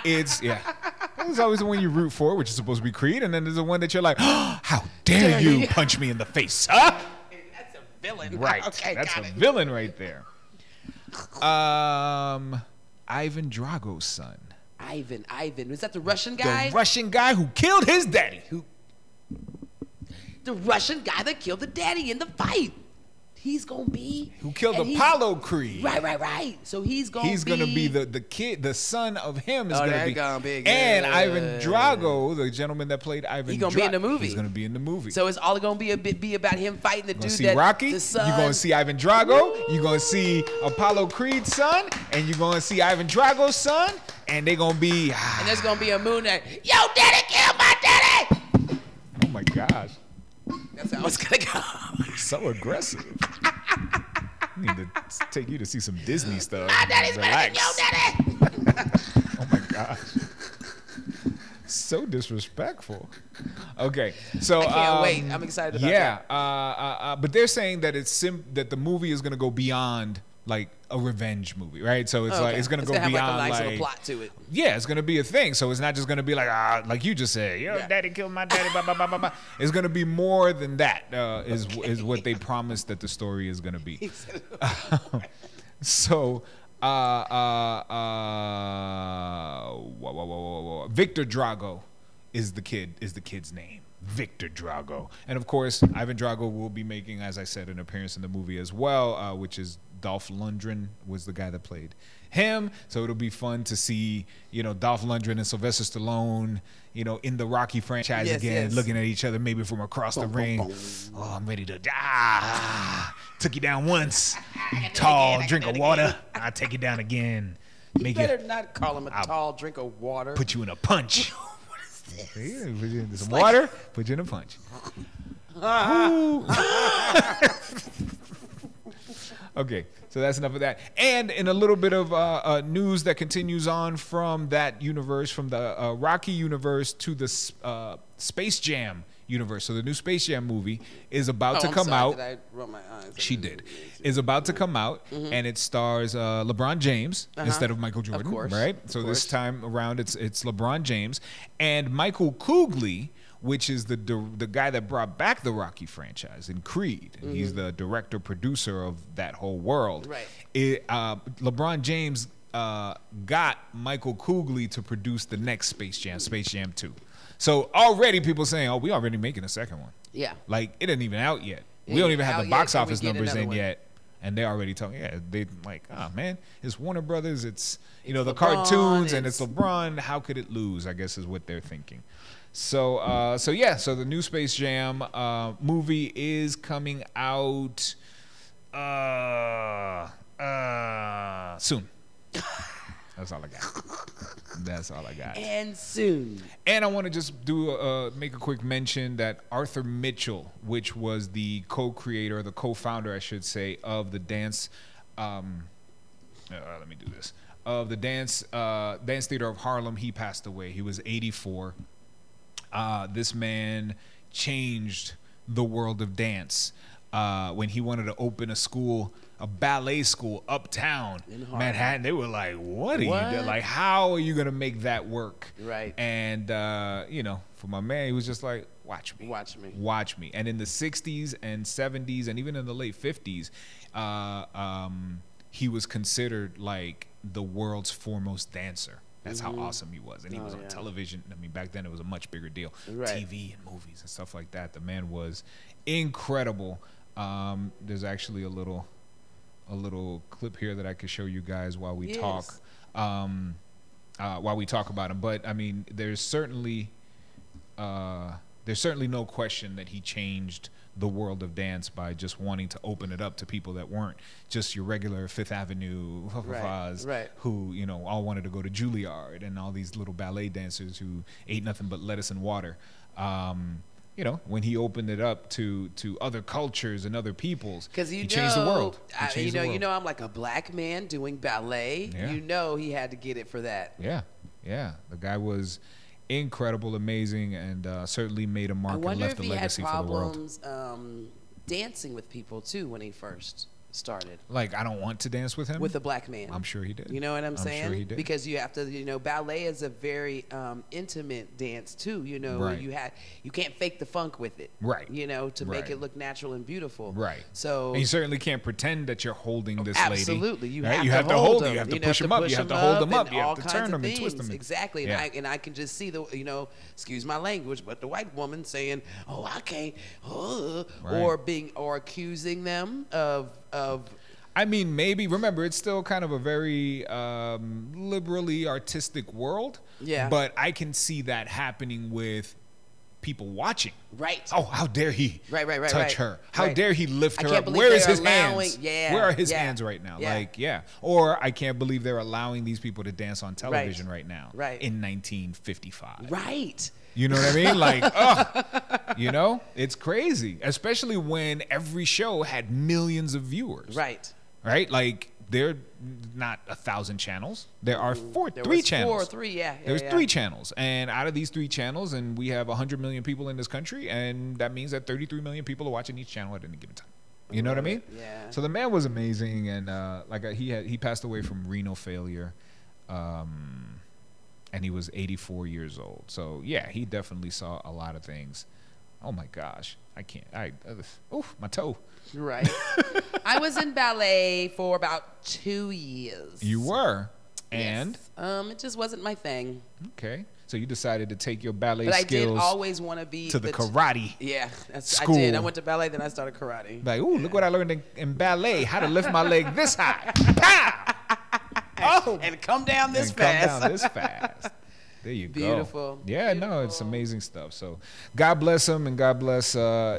There's always the one you root for, which is supposed to be Creed, and then there's the one that you're like, oh, how dare you punch me in the face, huh? That's a villain. Right. Okay, that's got a it. villain right there. Ivan Drago's son. Ivan. Was that the Russian guy? The Russian guy who killed his daddy. The Russian guy that killed the daddy in the fight. He's gonna be who killed Apollo Creed. Right. So he's gonna be the kid, the son of him is gonna be good. And Ivan Drago, the gentleman that played Ivan. He's gonna be in the movie. He's gonna be in the movie. So it's all gonna be about him fighting the dude see that Rocky. The son. You're gonna see Ivan Drago. You're gonna see Apollo Creed's son, and you're gonna see Ivan Drago's son, and they're gonna be. And there's gonna be a moon that, yo, daddy killed my daddy. Oh my gosh. That's how it's gonna go. So aggressive. I need to take you to see some Disney stuff. My daddy's better than your daddy. Oh my gosh. So disrespectful. Okay, so I can't wait. I'm excited about that. Yeah, but they're saying that that the movie is gonna go beyond like a revenge movie, right? So it's like it's gonna go beyond have like a nice little plot to it. Yeah, it's gonna be a thing. So it's not just gonna be like you just said, daddy killed my daddy, blah, blah, blah, blah, blah. It's gonna be more than that. Is what they promised that the story is gonna be. So Victor Drago is the kid's name. Victor Drago. And of course, Ivan Drago will be making, as I said, an appearance in the movie as well, which is Dolph Lundgren was the guy that played him. So it'll be fun to see, Dolph Lundgren and Sylvester Stallone, in the Rocky franchise again, looking at each other maybe from across the ring. Oh, I'm ready to took you down once. You tall drink of water. I'll take you down again. You better not call him a tall drink of water. Put you in a punch. What is this? Yeah, put you in some water. Put you in a punch. Okay, so that's enough of that. And in a little bit of news that continues on from that universe, from the Rocky universe to the Space Jam universe. So the new Space Jam movie is about to come out. Did I roll my eyes? She did. Is about to come out, and it stars LeBron James instead of Michael Jordan. Of course. Right? So this time around, it's LeBron James and Michael Kugley, which is the guy that brought back the Rocky franchise in Creed. And he's the director, producer of that whole world. Right. LeBron James got Michael Kugley to produce the next Space Jam 2. So already people saying, oh, we already making a second one. Yeah. Like, it isn't even out yet. We don't even have the box office numbers in one? yet. And they already telling, they like, oh, man, it's Warner Brothers. It's, the LeBron, cartoons, and it's LeBron. How could it lose, I guess is what they're thinking. So, so the new Space Jam movie is coming out soon. That's all I got. And soon. And I want to just make a quick mention that Arthur Mitchell, which was the co-creator, the co-founder, I should say, of the dance. Let me do this. Of the dance theater of Harlem, he passed away. He was 84. This man changed the world of dance when he wanted to open a ballet school uptown in Manhattan. They were like, what are you doing? Like, how are you going to make that work? Right. And, for my man, he was just like, watch me. And in the 60s and 70s and even in the late 50s, he was considered like the world's foremost dancer. That's how awesome he was. And he was on television. I mean, back then it was a much bigger deal. Right. TV and movies and stuff like that. The man was incredible. There's actually a little clip here that I could show you guys while we talk. While we talk about him. But I mean, there's certainly no question that he changed the world of dance by just wanting to open it up to people that weren't just your regular Fifth Avenue who all wanted to go to Juilliard, and all these little ballet dancers who ate nothing but lettuce and water. When he opened it up to other cultures and other peoples, he changed the world. I'm like a black man doing ballet. Yeah. He had to get it for that. Yeah. The guy was incredible, amazing, and certainly made a mark and left a legacy for the world. I wonder if he had problems dancing with people too when he first started. Like, I don't want to dance with him? With a black man. I'm sure he did. You know what I'm saying? I'm sure he did. Because you have to, ballet is a very intimate dance too. Right. You can't fake the funk with it. Right. To make it look natural and beautiful. Right. So and you certainly can't pretend that you're holding this lady. Absolutely. You right? have to hold them. You have to push them up. You have to hold them up. You have to turn them and twist them. Exactly. Yeah. And I can just see excuse my language, but the white woman saying, "Oh, I can't," right. or accusing them of. I mean, maybe. Remember, it's still kind of a very liberally artistic world. Yeah. But I can see that happening with people watching. Right. Oh, how dare he touch her? How dare he lift her up? Where is his hands? Where are his hands right now? Yeah. Or I can't believe they're allowing these people to dance on television right now. Right. In 1955. Right. You know what I mean? Like, it's crazy. Especially when every show had millions of viewers. Right. Right? Like, there are not 1,000 channels. There are three channels. There's 3 channels. And out of these 3 channels, and we have 100 million people in this country, and that means that 33 million people are watching each channel at any given time. You know what I mean? Yeah. So the man was amazing, and he passed away from renal failure, and he was 84 years old. So yeah, he definitely saw a lot of things. Oh my gosh, I can't. My toe. Right. I was in ballet for about 2 years. You were, and yes. It just wasn't my thing. Okay. So you decided to take your ballet But I skills did always want to be to the karate. Yeah, I school. did. I went to ballet, then I started karate. Like, ooh, look what I learned in ballet. How to lift my leg this high. Pow! Oh, And come down this and fast. come down this fast. There you go. Beautiful. Yeah, no, it's amazing stuff. So God bless him, and God bless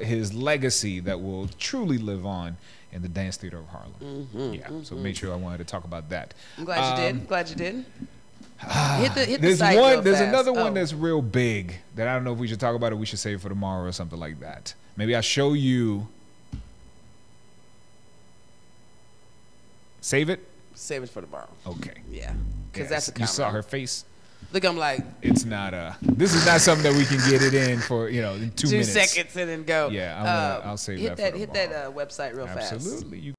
his legacy that will truly live on in the Dance Theater of Harlem. So make sure I wanted to talk about that. I'm glad you did. Glad you did. Hit the There's site one. real There's fast. another one that's real big that I don't know if we should talk about it. We should save it for tomorrow or something like that. Maybe I'll show you. Save it. Save it for tomorrow. Okay. Yeah, because Yes. that's a You comment. saw her face. Look, I'm like It's not this is not something that we can get it in for in 2 2 minutes. seconds and then go. Yeah, I'll save hit that for Hit tomorrow. that website real fast. Absolutely. You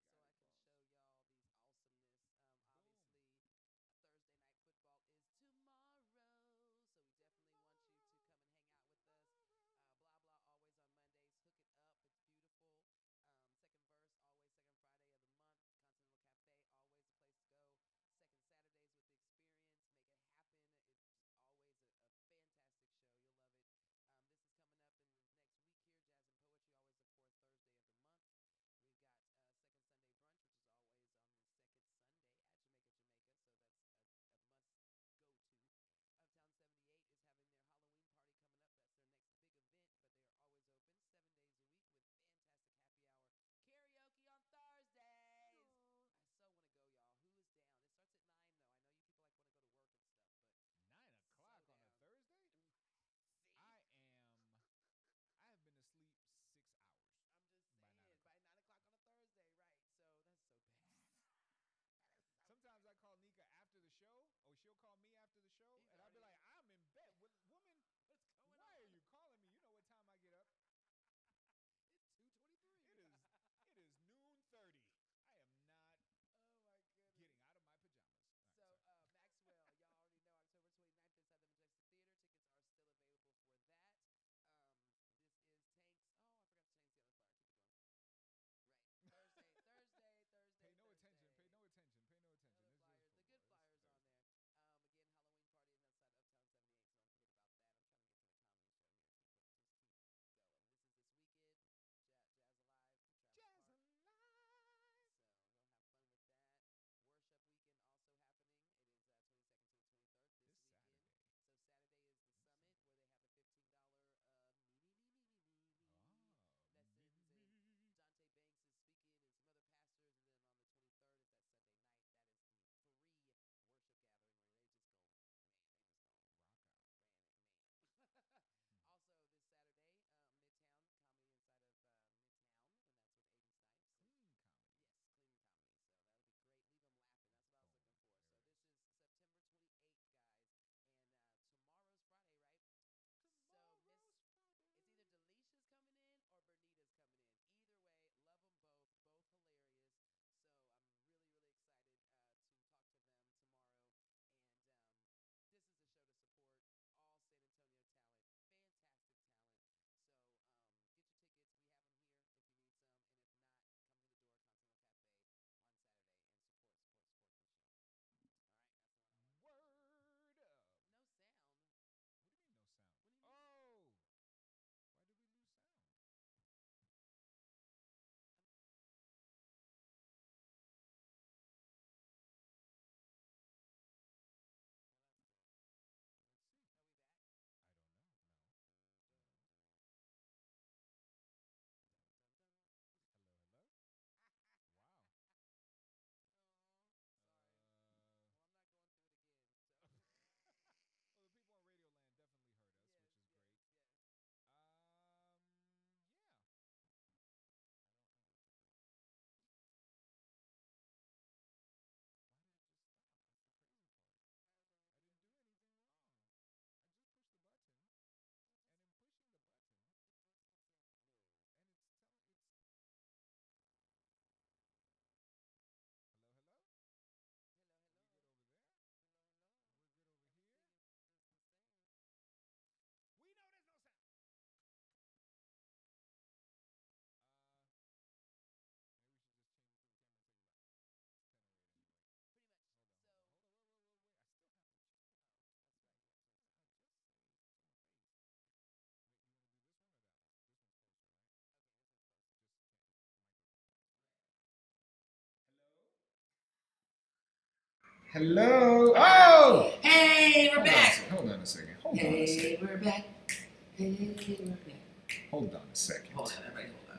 Hello. Oh! Hey, we're back. Hold on a second. Hold on a Hey, second. we're back. Hey, we're back. Hold on a second. Hold on, everybody, hold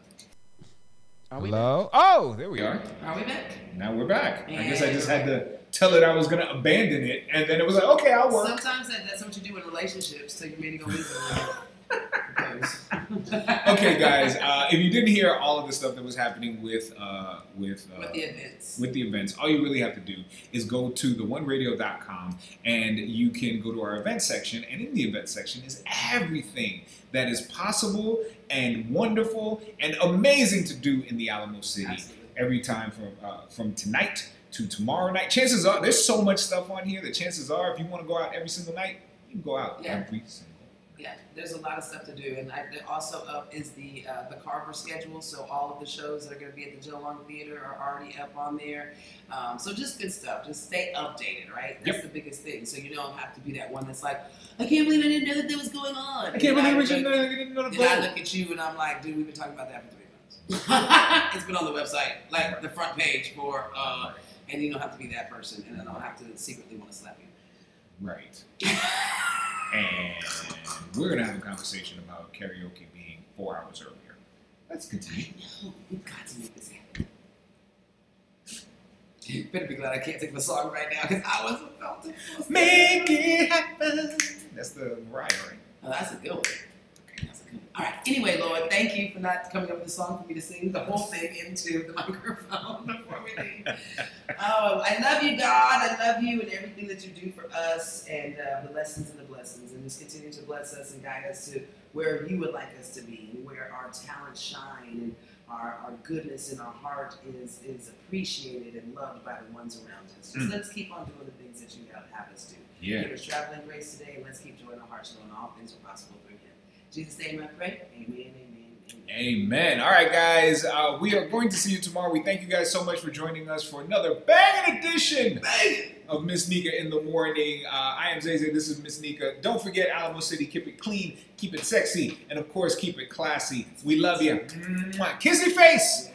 on. Are we Hello? Oh, there we are. back? Are we back? Now we're back. I guess I just Yeah. had to tell it I was going to abandon it, and then it was like, okay, I'll work. Sometimes that's what you do in relationships. Take your man to go leave Okay, guys, if you didn't hear all of the stuff that was happening with the events. with the events, all you really have to do is go to theoneradio.com and you can go to our event section, and in the event section is everything that is possible and wonderful and amazing to do in the Alamo City. Absolutely. Every time from tonight to tomorrow night. Chances are there's so much stuff on here that chances are if you want to go out every single night, you can go out Yeah. every single. Yeah, there's a lot of stuff to do, and also up is the Carver schedule. So all of the shows that are going to be at the Joe Long Theater are already up on there. So just good stuff. Just stay updated, right? That's the biggest thing. So you don't have to be that one that's like, I can't believe I didn't know that that was going on. I can't believe we didn't know the Then I vote. look at you and I'm like, dude, we've been talking about that for 3 months. It's been on the website, like the front page for, and you don't have to be that person, and I don't have to secretly want to slap you. Right. And we're going to have a conversation about karaoke being 4 hours earlier. Let's continue. No, we've got to make this happen. You better be glad I can't think of a song right now because I was about to Make it happen. That's the Mariah, right? Oh, that's a good one. That's a good one. All right. Anyway, Lord, thank you for not coming up with a song for me to sing the whole thing into the microphone before we leave. Oh, I love you, God. I love you and everything that you do for us, and the lessons and the blessings, and just continue to bless us and guide us to where you would like us to be, and where our talents shine, and our goodness in our heart is appreciated and loved by the ones around us. Just let's keep on doing the things that you have us do. Yeah. Give us traveling grace today, and let's keep joy in our hearts, knowing all things are possible through Him. In Jesus' name I pray. Amen, amen, amen. Amen. All right, guys. We are going to see you tomorrow. We thank you guys so much for joining us for another banging edition of Miss Nika in the Morning. I am Zay Zay. This is Miss Nika. Don't forget Alamo City. Keep it clean, keep it sexy, and of course, keep it classy. We love you. Mwah. Kissy face.